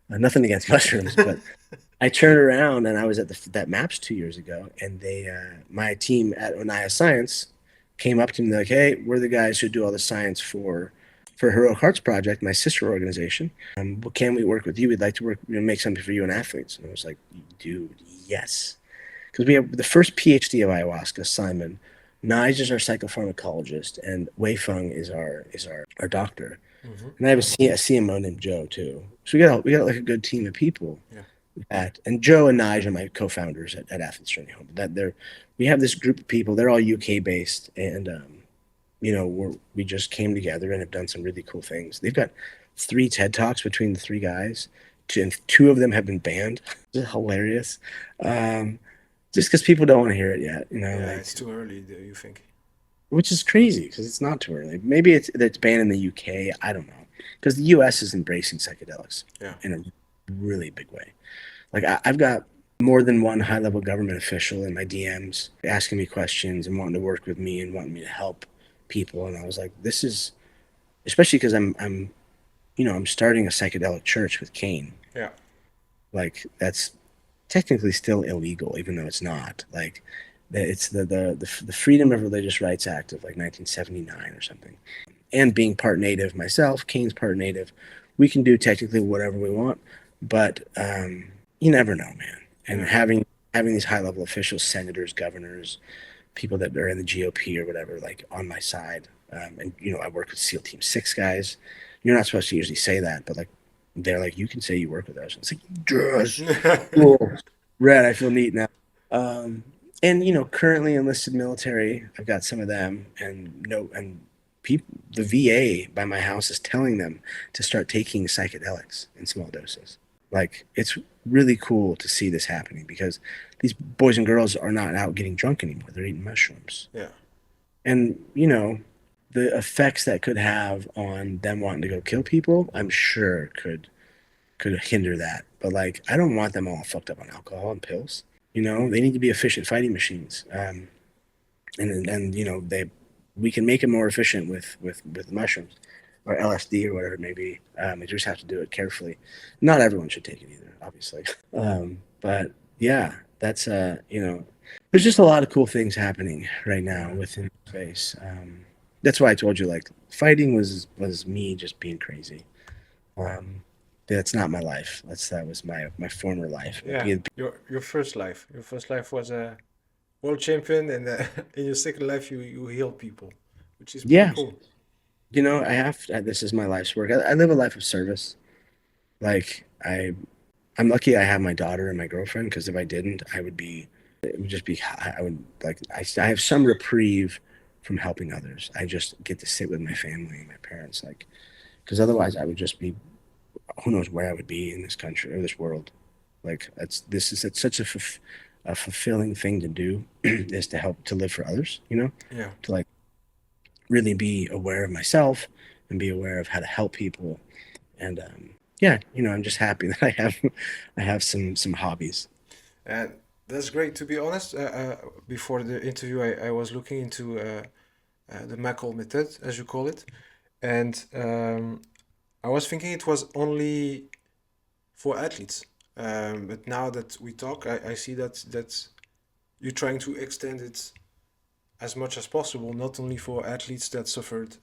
Nothing against mushrooms, but I turned around and I was at that MAPS 2 years ago, and they my team at Onaya Science came up to me like, "Hey, we're the guys who do all the science for Heroic Hearts Project, my sister organization. Well, can we work with you? We'd like to work, make something for you and athletes." And I was like, "Dude, yes." Because we have the first PhD of ayahuasca, Simon. Nige is our psychopharmacologist, and Wei Feng is our doctor. Hmm. And I have a CMO named Joe too. So we got like a good team of people. Yeah. And Joe and Nige are my co-founders at Athletes Journey Home. We have this group of people. They're all UK based, and we just came together and have done some really cool things. They've got 3 TED Talks between the 3 guys, and 2 of them have been banned. It's hilarious. Um, just because people don't want to hear it yet, Yeah, like, it's too early, do you think? which is crazy because it's not too early. Maybe it's banned in the UK. I don't know, because the US is embracing psychedelics Yeah. in a really big way. Like I've got more than one high level government official in my DMs asking me questions and wanting to work with me and wanting me to help people. And I was like, this is especially because I'm starting a psychedelic church with Kane. Yeah. Like that's technically still illegal, even though it's not. Like it's the Freedom of Religious Rights Act of like 1979 or something. And being part native myself, Kane's part native, we can do technically whatever we want, but you never know, man. And Yeah. having these high level officials, senators, governors, people that are in the GOP or whatever, like on my side, and I work with SEAL Team 6 guys. You're not supposed to usually say that, but like they're like, you can say you work with us. It's like, yes, cool. Red, I feel neat now. Um, and currently enlisted military, I've got some of them, and no, and people, the VA by my house is telling them to start taking psychedelics in small doses. Like it's really cool to see this happening because these boys and girls are not out getting drunk anymore. They're eating mushrooms, Yeah. and the effects that could have on them wanting to go kill people, I'm sure could hinder that. But like, I don't want them all fucked up on alcohol and pills. They need to be efficient fighting machines. And they we can make it more efficient with mushrooms or LSD or whatever it may be. You just have to do it carefully. Not everyone should take it either, obviously. But yeah, that's there's just a lot of cool things happening right now Yeah. within the space. That's why I told you like fighting was me just being crazy. Um, that's not my life. That was my former life. Yeah. Your first life was a world champion, and in your second life, you heal people, which is pretty Yeah, cool. I have. This is my life's work. I live a life of service. Like I'm lucky I have my daughter and my girlfriend because if I didn't, I would be. It would just be. I would like. I have some reprieve from helping others. I just get to sit with my family and my parents, like, because otherwise I would just be. Who knows where I would be in this country or this world. Like it's such a fulfilling thing to do is to help to live for others. Yeah. To like really be aware of myself and be aware of how to help people. And yeah, I'm just happy that I have some hobbies. And that's great. To be honest, before the interview, I was looking into the McCall method, as you call it, and I was thinking it was only for athletes. But now that we talk, I see that you're trying to extend it as much as possible, not only for athletes that suffered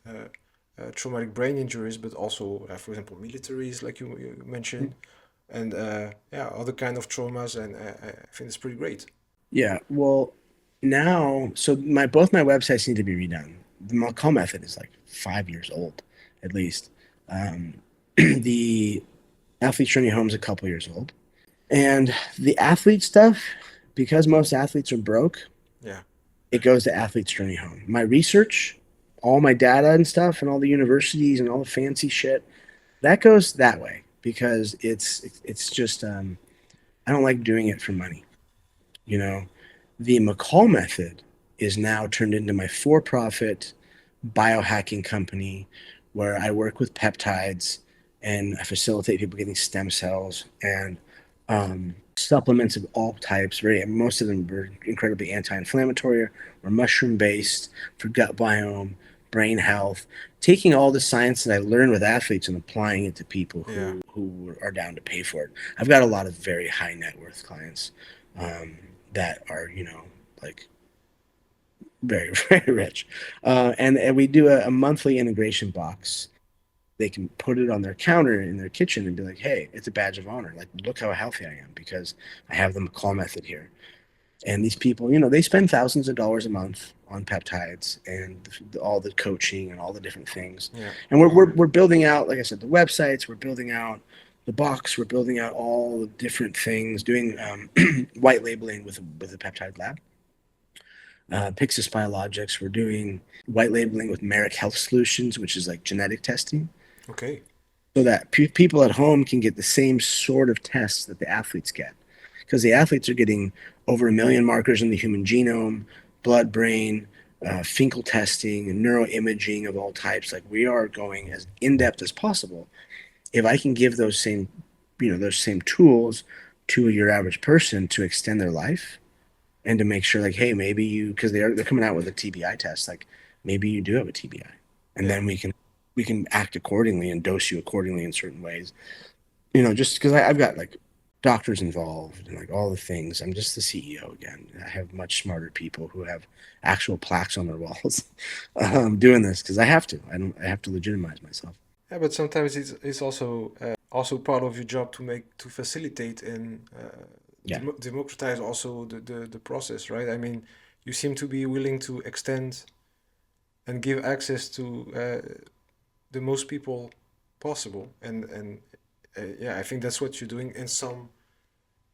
traumatic brain injuries, but also, for example, militaries, like you mentioned, and yeah, other kind of traumas. And I think it's pretty great. Yeah, well, now, so my both my websites need to be redone. The McCall method is like 5 years old, at least. Um, the Athlete's Journey Home is a couple years old, and the athlete stuff, because most athletes are broke, Yeah, it goes to Athlete's Journey Home. My research, all my data and stuff, and all the universities and all the fancy shit, that goes that way because it's just I don't like doing it for money. You know, the McCall method is now turned into my for-profit biohacking company where I work with peptides and I facilitate people getting stem cells and supplements of all types. Very most of them are incredibly anti-inflammatory or mushroom-based for gut biome, brain health. Taking all the science that I learned with athletes and applying it to people yeah, who are down to pay for it. I've got a lot of very high net worth clients um, that are like very very rich, and we do a monthly integration box. They can put it on their counter in their kitchen and be like, "Hey, it's a badge of honor. Like, look how healthy I am because I have the McCall method here." And these people, they spend thousands of dollars a month on peptides and all the coaching and all the different things. yeah, And we're building out, like I said, the websites. We're building out the box. We're building out all the different things. Doing white labeling with a peptide lab. Pixis Biologics. We're doing white labeling with Merrick Health Solutions, which is like genetic testing, okay, so that people at home can get the same sort of tests that the athletes get. Because the athletes are getting over 1 million markers in the human genome, blood, brain, Finkel testing, and neuroimaging of all types. Like we are going as in depth as possible. If I can give those same tools to your average person to extend their life, and to make sure like, hey, maybe you, because they're coming out with a TBI test, like maybe you do have a TBI, and yeah. then we can act accordingly and dose you accordingly in certain ways. Just because I've got like doctors involved and like all the things. I'm just the CEO again. I have much smarter people who have actual plaques on their walls doing this because I have to. I have to legitimize myself. Yeah, but sometimes it's also part of your job to facilitate and Yeah. democratize also the process, right? I mean, you seem to be willing to extend and give access to the most people possible, and yeah, I think that's what you're doing. And some,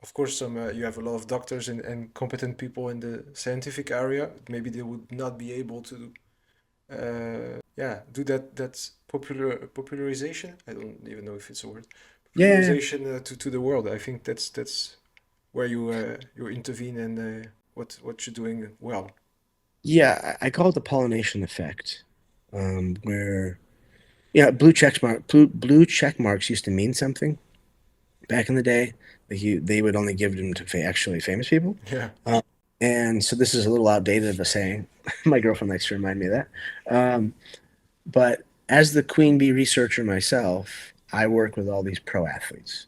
of course, some you have a lot of doctors and competent people in the scientific area. Maybe they would not be able to yeah, do that's popularization. I don't even know if it's a word. Yeah. Yeah. Yeah. Popularization to the world. I think that's where you intervene and what you're doing well. Yeah, I call it the pollination effect, where yeah, blue check marks used to mean something back in the day. Like they would only give them to actually famous people. Yeah, Uh, and so this is a little outdated of a saying. My girlfriend likes to remind me of that. Um, but as the queen bee researcher myself, I work with all these pro athletes.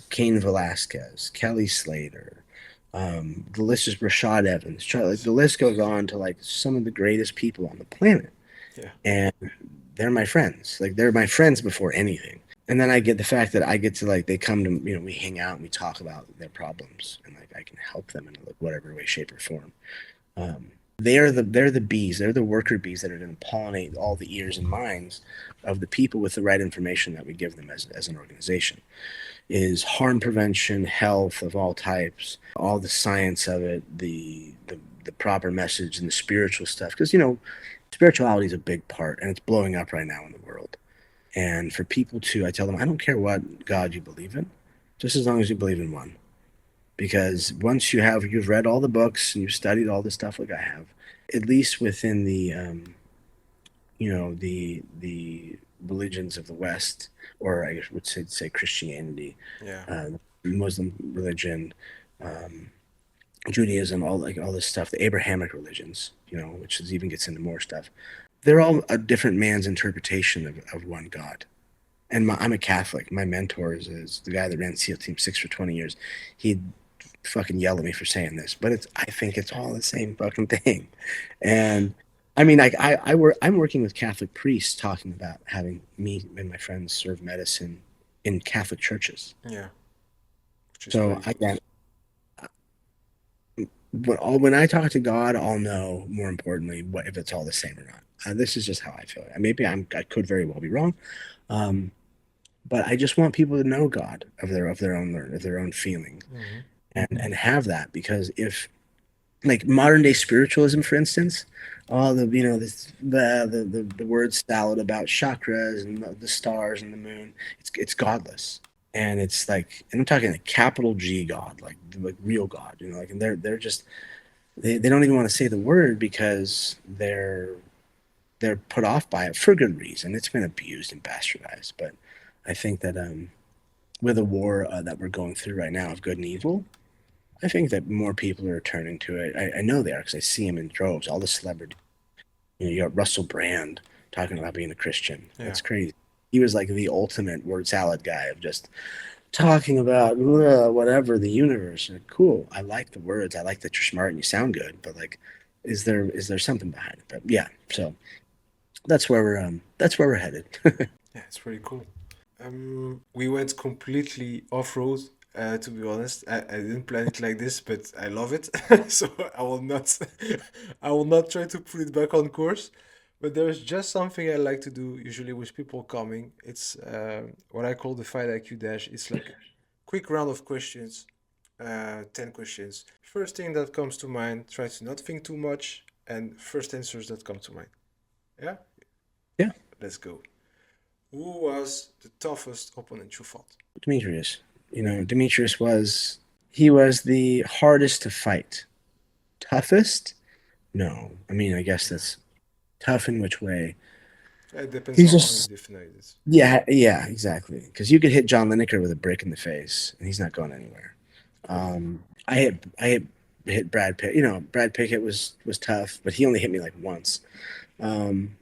Cain Velasquez, Kelly Slater, the list is Rashad Evans. Like the list goes on to like some of the greatest people on the planet, yeah, and they're my friends. Like they're my friends before anything. And then I get the fact that I get to like they come to we hang out and we talk about their problems and like I can help them in like whatever way, shape, or form. They're the bees. They're the worker bees that are going to pollinate all the ears and minds of the people with the right information that we give them as an organization. Is harm prevention, health of all types, all the science of it, the proper message and the spiritual stuff. Because spirituality is a big part, and it's blowing up right now in the world. And for people to, I tell them, I don't care what God you believe in, just as long as you believe in one. Because once you've read all the books and you've studied all the stuff like I have, at least within the religions of the West, or I would say Christianity, yeah, uh, Muslim religion, um, Judaism, all this stuff, the Abrahamic religions, which even gets into more stuff. They're all a different man's interpretation of one God. And I'm a Catholic. My mentor is the guy that ran SEAL Team 6 for 20 years. He'd fucking yell at me for saying this, but I think it's all the same fucking thing. And I mean, like I'm working with Catholic priests talking about having me and my friends serve medicine in Catholic churches. yeah, which is So very good. again, when I talk to God, I'll know more importantly what if it's all the same or not. This is just how I feel. Maybe I could very well be wrong, um, but I just want people to know God of their own feelings Hmm. and have that because if like modern day spiritualism, for instance, all the the word salad about chakras and the stars and the moon, it's godless. And it's like, and I'm talking a capital G God, like real God, like, and they're just they don't even want to say the word because they're put off by it for good reason. It's been abused and bastardized, but I think that with the war that we're going through right now of good and evil, I think that more people are turning to it. I know they are because I see them in droves. All the celebrities. You got Russell Brand talking about being a Christian. Yeah. That's crazy. He was like the ultimate word salad guy of just talking about whatever the universe. Like, cool. I like the words. I like that you're smart and you sound good. But like, is there something behind it? But yeah. So that's where we're headed. Yeah, it's pretty cool. We went completely off-road, to be honest. I didn't plan it like this, but I love it. So I will not I will not try to put it back on course. But there's just something I like to do usually with people coming. It's what I call the Fight IQ Dash. It's like a quick round of questions, 10 questions. First thing that comes to mind, try to not think too much, and first answers that come to mind. Yeah, Yeah. let's go. Who was the toughest opponent you fought? Demetrius. Demetrius he was the hardest to fight. Toughest? No. I mean, I guess that's tough in which way? It depends He's how you just define it. Yeah, yeah, exactly. Because you could hit John Lineker with a brick in the face, and he's not going anywhere. Cool. I hit Brad Pitt. Brad Pickett was tough, but he only hit me like once. Um,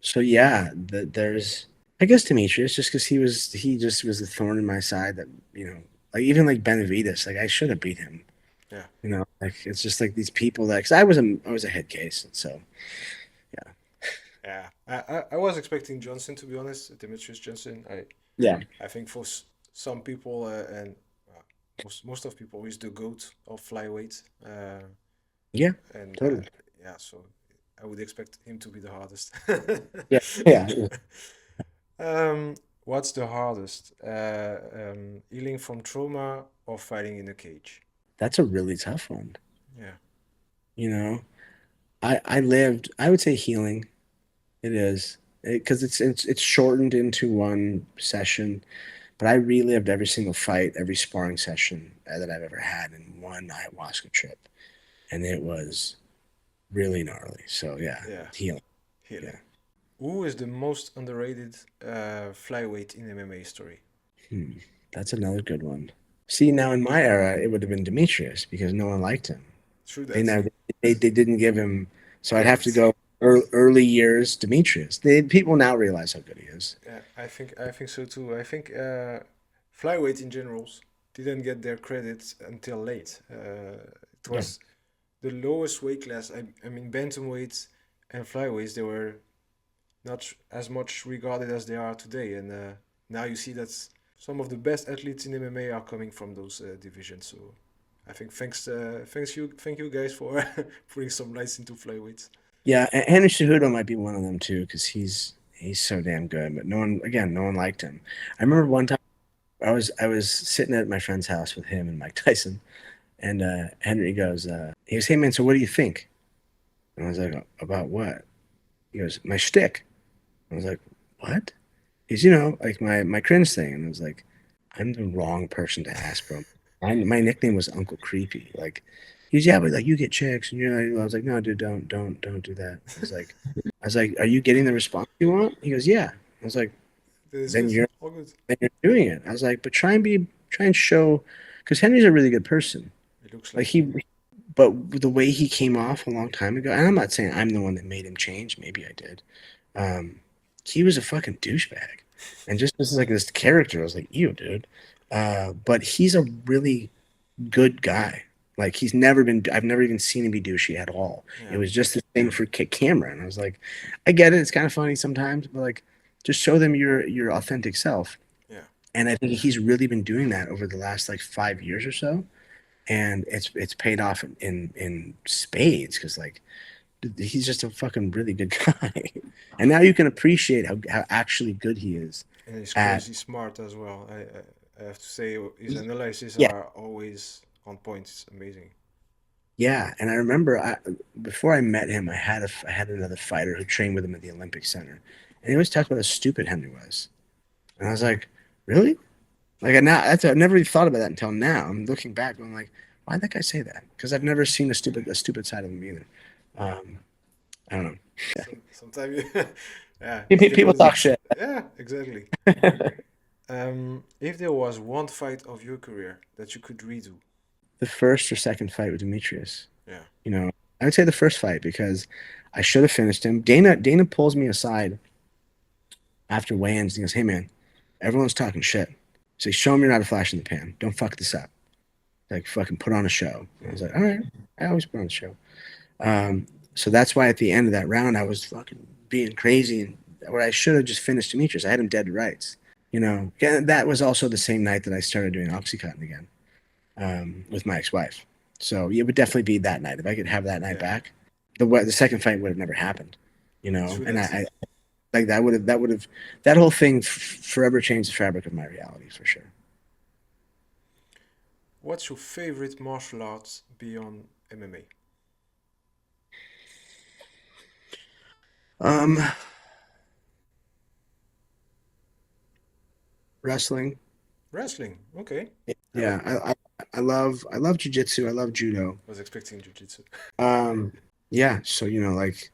so yeah, there's I guess Demetrius just because he just was a thorn in my side that like even like Benavides, like I should have beat him. Yeah. Like it's just like these people that because I was a head case, and so yeah, Yeah. I was expecting Johnson, to be honest, Demetrious Johnson. yeah, I think for some people, and most of people, he's the GOAT of flyweight. yeah, And totally, yeah, so I would expect him to be the hardest. yeah, yeah. What's the hardest? Healing from trauma or fighting in a cage? That's a really tough one. Yeah. You know, I would say healing. It is because it's shortened into one session, but I relived every single fight, every sparring session that I've ever had in one ayahuasca trip, and it was really gnarly. So yeah, Yeah. healing. Healing. Yeah. Who is the most underrated flyweight in MMA story? Hmm. That's another good one. See, now in my era, it would have been Demetrius because no one liked him. True They that. never they didn't give him. So I'd have to Credits. go early years Demetrius. People now realize how good he is. Yeah, I think so too. I think flyweight in generals didn't get their credits until late. It Yeah. was the lowest weight class. I mean, bantamweights and flyweights, they were not as much regarded as they are today. And now you see that some of the best athletes in MMA are coming from those divisions. So I think thank you guys for putting some lights into flyweights. Yeah, Henry Cejudo might be one of them too because he's so damn good. But no one liked him. I remember one time I was sitting at my friend's house with him and Mike Tyson, and Henry goes, "Hey man, so what do you think?" And I was like, "About what?" He goes, "My shtick." I was like, "What?" He's like my cringe thing, and I was like, "I'm the wrong person to ask, bro. My nickname was Uncle Creepy." Like, he's yeah, but like you get chicks, and I was like, "No, dude, don't do that." I was like, "Are you getting the response you want?" He goes, "Yeah." I was like, That is "Then good. you're All good. then you're doing it." I was like, "But try and show," because Henry's a really good person. It looks Like like it. but the way he came off a long time ago, and I'm not saying I'm the one that made him change. Maybe I did. Um, he was a fucking douchebag, and just this is like this character. I was like, "Ew, dude." But he's a really good guy. Like I've never even seen him be douchey at all. It Yeah. was just a thing for camera, and I was like, I get it. It's kind of funny sometimes, but like, just show them your authentic self. Yeah. And I think he's really been doing that over the last like 5 years or so. and it's paid off in spades because like he's just a fucking really good guy. And now you can appreciate how actually good he is And he's at crazy smart as well. I have to say his analyses yeah. are always on point. It's amazing. Yeah, and I remember before I met him, I had another fighter who trained with him at the Olympic Center, and he always talked about how stupid Henry was, and I was like, really? Like I've never even thought about that until now. I'm looking back, and I'm like, why'd that guy say that? Because I've never seen a stupid side of him either. Um, I don't know. Yeah, Sometimes, yeah, it's people difficult. talk shit. Yeah, exactly. If there was one fight of your career that you could redo, The first or second fight with Demetrious, yeah, you know, I would say the first fight because I should have finished him. Dana pulls me aside after weigh-ins. He goes, "Hey man, everyone's talking shit. So show them you're not a flash in the pan. Don't fuck this up. Like fucking put on a show." And I was like, all right, I always put on a show. So that's why at the end of that round I was fucking being crazy and where I should have just finished Demetrius. I had him dead to rights. Yeah, that was also the same night that I started doing Oxycontin again with my ex-wife. So it would definitely be that night. If I could have that night yeah, back, the second fight would have never happened. true And that. I like that whole thing forever changed the fabric of my reality for sure. What's your favorite martial arts beyond MMA? Um, Wrestling. Wrestling. Okay, I Yeah, like it. I love jujitsu. I love judo. Was expecting jiu-jitsu. Um, yeah, so like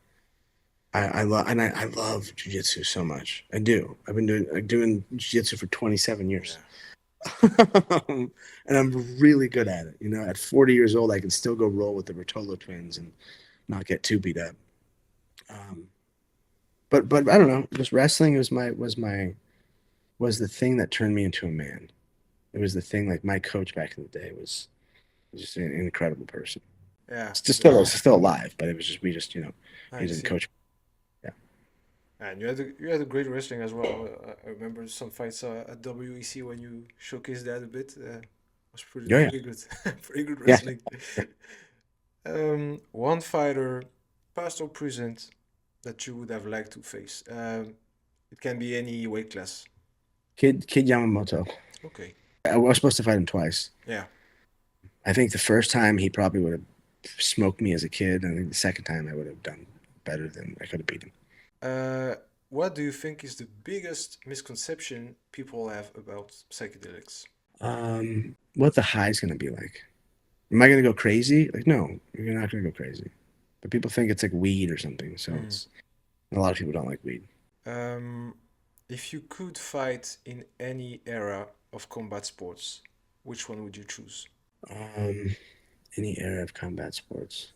I love jujitsu so much. I do. I've been doing jujitsu for 27 years. Yeah, And I'm really good at it. At 40 years old, I can still go roll with the Rotolo twins and not get too beat up. Um, but I don't know. Just wrestling was the thing that turned me into a man. It was the thing like my coach back in the day was just an incredible person. yeah, It's still alive, but it was just we just he I didn't see. coach. Yeah. And you had a great wrestling as well. I remember some fights at WEC when you showcased that a bit. Was Oh yeah. pretty good, pretty good Yeah. wrestling. One fighter, past or present, that you would have liked to face. It can be any weight class. Kid Yamamoto. Okay. I was supposed to fight him twice. Yeah. I think the first time he probably would have smoked me as a kid, and I think the second time I would have done better than I could have beat him. Uh, what do you think is the biggest misconception people have about psychedelics? What the high's gonna be like? Am I gonna go crazy? Like, no, you're not gonna go crazy. But people think it's like weed or something. So Hmm. it's a lot of people don't like weed. Um, if you could fight in any era of combat sports, which one would you choose? Um, any era of combat sports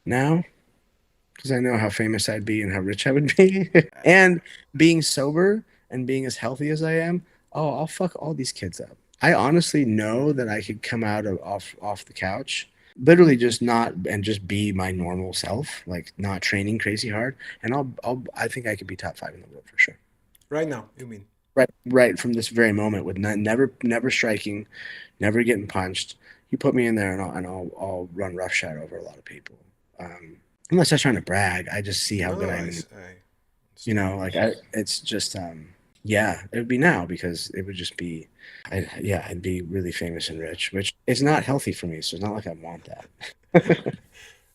now, because I know how famous I'd be and how rich I would be, and being sober and being as healthy as I am. Oh, I'll fuck all these kids up. I honestly know that I could come out of off the couch, literally just not and just be my normal self, like not training crazy hard, and I think I could be top 5 in the world for sure. Right now, you mean? Right from this very moment, with never striking, never getting punched. You put me in there, and I'll run roughshod over a lot of people. I'm not just trying to brag. I just see how No, good no, I am. I understand. Like it's just yeah, it would be now because it would just be, yeah, I'd be really famous and rich, which is not healthy for me. So it's not like I want that.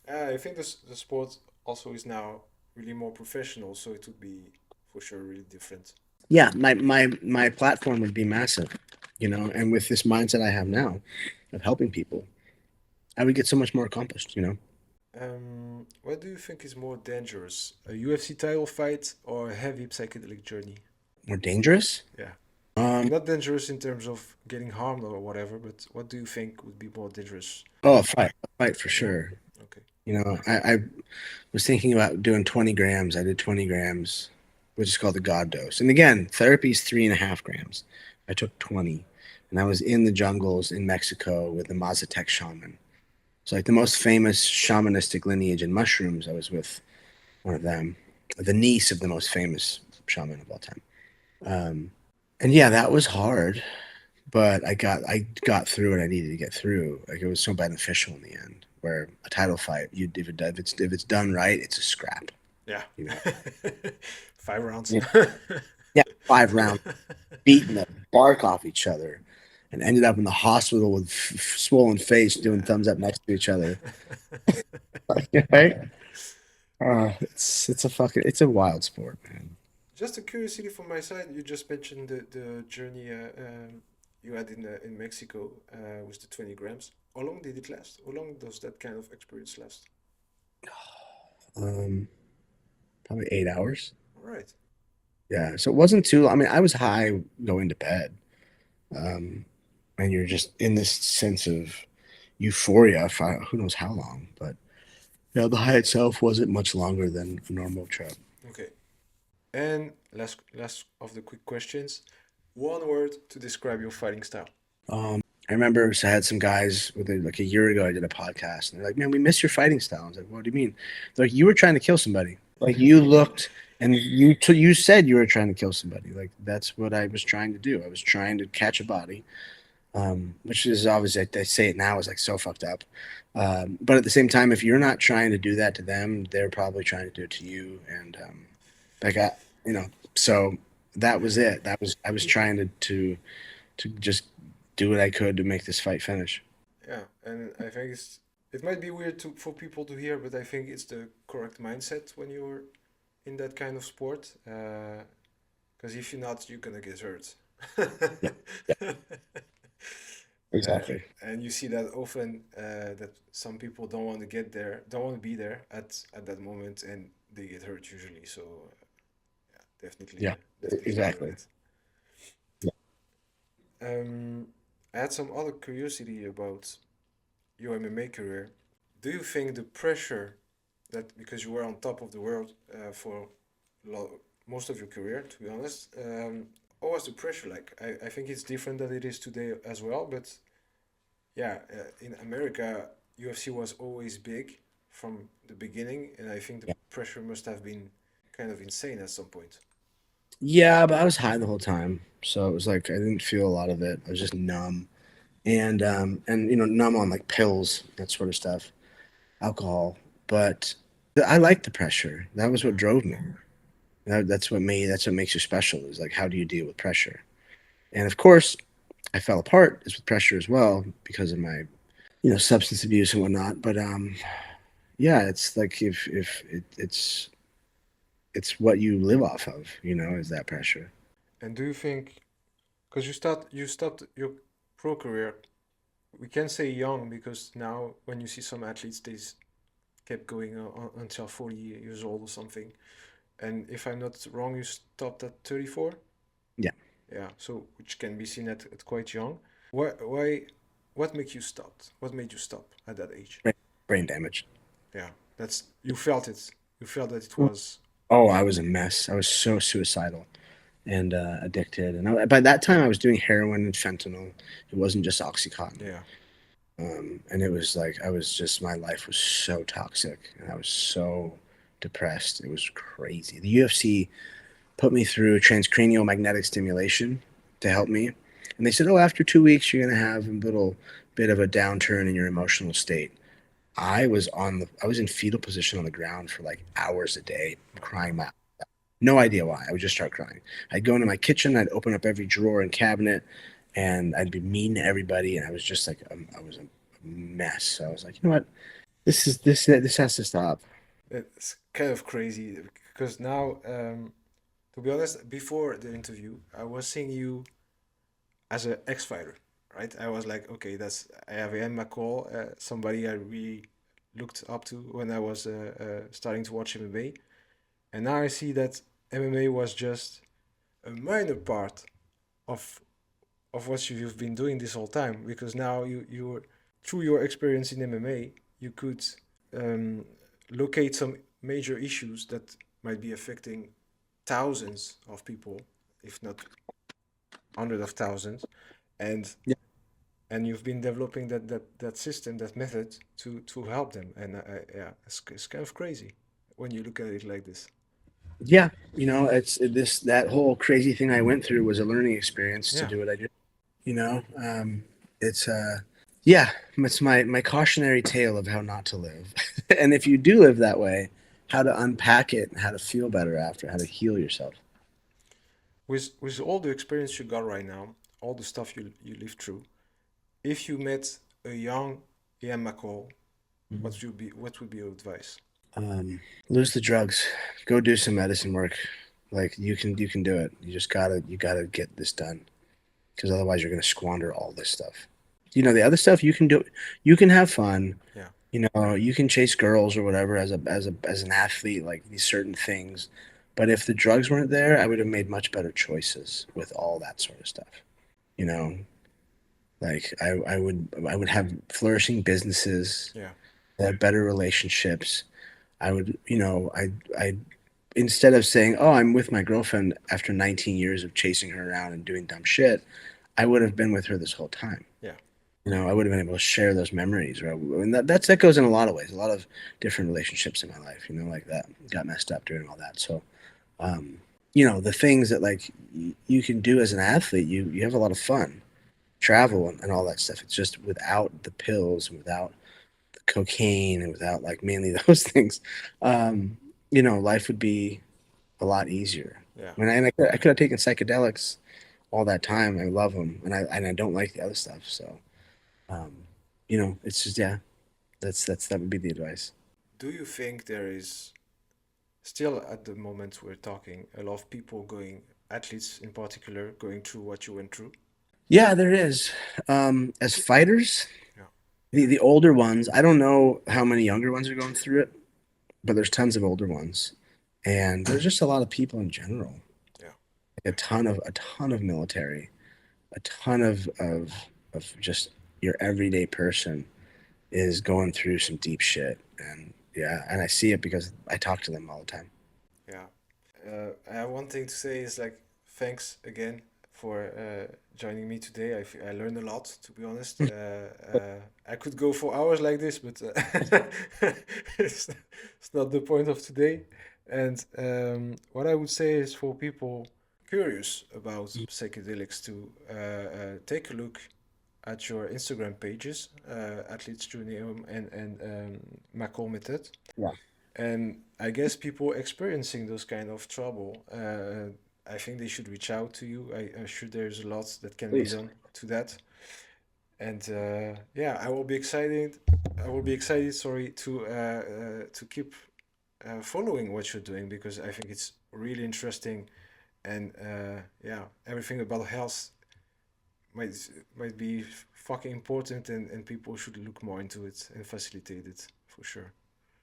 I think the sport also is now really more professional, so it would be for sure really different. Yeah, my platform would be massive, and with this mindset I have now of helping people, I would get so much more accomplished. What do you think is more dangerous, a UFC title fight or a heavy psychedelic journey? More dangerous. Yeah. Um, Not dangerous in terms of getting harmed or whatever, but what do you think would be more dangerous? oh, a fight for Yeah. sure. Okay. I was thinking about doing 20 grams. I did 20 grams, which is called the God dose. And again, therapy is 3.5 grams. I took 20, and I was in the jungles in Mexico with the Mazatec shaman. So like the most famous shamanistic lineage in mushrooms, I was with one of them, the niece of the most famous shaman of all time. Um, and yeah, that was hard, but I got through what I needed to get through. Like it was so beneficial in the end. Where a title fight, you if it's done right, it's a scrap. Yeah. You know, 5 rounds. yeah, yeah, 5 rounds, beating the bark off each other, and ended up in the hospital with swollen face, doing Yeah. thumbs up next to each other. Right? It's a wild sport, man. Just a curiosity from my side, you just mentioned the journey you had in Mexico with the 20 grams. How long did it last? How long does that kind of experience last? Um, Probably 8 hours. All right. Yeah, so it wasn't too. I mean, I was high going to bed, um, and you're just in this sense of euphoria for who knows how long. But yeah, the high itself wasn't much longer than a normal trip. Okay. And last of the quick questions. One word to describe your fighting style. I remember I had some guys with it, like a year ago. I did a podcast, and they're like, "Man, we miss your fighting style." I was like, "What do you mean?" They're like, "You were trying to kill somebody. Like you looked, and you said you were trying to kill somebody. Like that's what I was trying to do. I was trying to catch a body, which is obviously I say it now is like so fucked up. But at the same time, if you're not trying to do that to them, they're probably trying to do it to you. And like I, you know, so that was it. That was I was trying to just do what I could to make this fight finish. Yeah, and I think it might be weird for people to hear, but I think it's the correct mindset when you're in that kind of sport. Because if you're not, you're gonna get hurt. Yeah, yeah, Uh, exactly. and you see that often that some people don't want to get there, don't want to be there at that moment, and they get hurt usually. So Yeah, definitely exactly. correct. Um, I had some other curiosity about your MMA career. Do you think the pressure that because you were on top of the world for most of your career, to be honest, what was the pressure like? I think it's different than it is today as well, but yeah, in America, UFC was always big from the beginning, and I think the Yeah. pressure must have been kind of insane at some point. Yeah, but I was high the whole time, so it was like I didn't feel a lot of it. I was just numb, and numb on like pills, that sort of stuff, alcohol. But I liked the pressure. That was what Yeah. drove me. That's what makes you special. Is like how do you deal with pressure? And of course, I fell apart is with pressure as well because of my substance abuse and whatnot. But yeah, it's like if it's what you live off of, is that pressure. And do you think, because you stopped your pro career, we can say young because now when you see some athletes, kept going until 40 years old or something. And if I'm not wrong, you stopped at 34? Yeah, Yeah, so which can be seen at quite young. Why, what made you stop? What made you stop at that age? brain, brain damage. Yeah, you felt it. You felt that it was, Oh, I was a mess. I was so suicidal and addicted. And by that time, I was doing heroin and fentanyl. It wasn't just OxyContin. yeah. And it was like my life was so toxic, and I was so depressed. It was crazy. The UFC put me through transcranial magnetic stimulation to help me, and they said, "Oh, after 2 weeks, you're gonna have a little bit of a downturn in your emotional state." I was in fetal position on the ground for like hours a day, crying my no idea why. I would just start crying. I'd go into my kitchen, I'd open up every drawer and cabinet, and I'd be mean to everybody. And I was just like, I was a mess. So I was like, you know what? This has to stop. It's kind of crazy because now, to be honest, before the interview, I was seeing you as an ex-fighter, right? I was like, okay, I have Ian McCall, somebody I really looked up to when I was starting to watch MMA, and now I see that MMA was just a minor part of what you've been doing this whole time because now you through your experience in MMA you could um, locate some major issues that might be affecting thousands of people, if not hundreds of thousands, and Yeah, you've been developing that system, that method to help them, and yeah, it's kind of crazy when you look at it like this. yeah. It's this that whole crazy thing I went through was a learning experience to Yeah, do what I did. You know, it's yeah, it's my cautionary tale of how not to live. And if you do live that way, how to unpack it and how to feel better after, how to heal yourself. With all the experience you got right now, all the stuff you lived through, if you met a young Ian McCall, Mhm. what would be your advice? Lose the drugs, go do some medicine work. Like you can do it. You gotta get this done because otherwise you're gonna squander all this stuff. The other stuff you can do. You can have fun. Yeah, You can chase girls or whatever as an athlete, like these certain things. But if the drugs weren't there, I would have made much better choices with all that sort of stuff. You know, like I would have flourishing businesses, yeah, have better relationships. I would, I instead of saying, "Oh, I'm with my girlfriend after 19 years of chasing her around and doing dumb shit," I would have been with her this whole time. yeah, I would have been able to share those memories. And that goes in a lot of ways, a lot of different relationships in my life, like that got messed up during all that. So, um, the things that like you can do as an athlete, you have a lot of fun, travel and all that stuff. It's just without the pills and without the cocaine and without like mainly those things, um, life would be a lot easier. yeah. I mean, I could have taken psychedelics all that time. I love them, and I don't like the other stuff. So, um, it's just yeah, that would be the advice. Do you think there is still at the moment we're talking a lot of people going, athletes in particular, going through what you went through? Yeah, there is. As fighters, Yeah, the older ones, I don't know how many younger ones are going through it, but there's tons of older ones, and there's just a lot of people in general. yeah, A ton of military, a ton of just your everyday person is going through some deep shit, and yeah, and I see it because I talk to them all the time. yeah. One thing to say is like thanks again for joining me today. I learned a lot, to be honest. I could go for hours like this, but it's, it's not the point of today. And what I would say is for people curious about psychedelics to take a look at your Instagram pages, Athletes Junior and Macol Method. Yeah, And I guess people experiencing those kind of trouble, I think they should reach out to you. I'm sure there's a lot that can be please. done to that. And yeah, I will be excited. I will be excited. Sorry to keep following what you're doing because I think it's really interesting. And yeah, everything about health might might be fucking important, and people should look more into it and facilitate it for sure.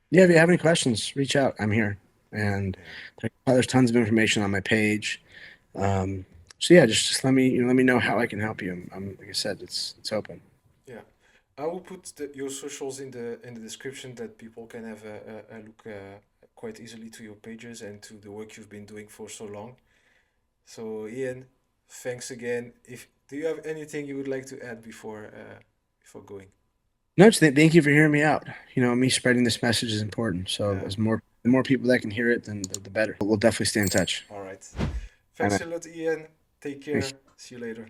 Yeah, if you have any questions, reach out. I'm here, and Yeah. there's tons of information on my page. Um, so yeah, just let me let me know how I can help you. Like I said, it's open. Yeah, I will put your socials in the description that people can have a look quite easily to your pages and to the work you've been doing for so long. So Ian, thanks again. If do you have anything you would like to add before going? No, just thank you for hearing me out. Me spreading this message is important. So Yeah. as the more people that can hear it, then the better. We'll definitely stay in touch. All right. Bye, Thanks man. a lot, Ian. Take Thank care. See you later.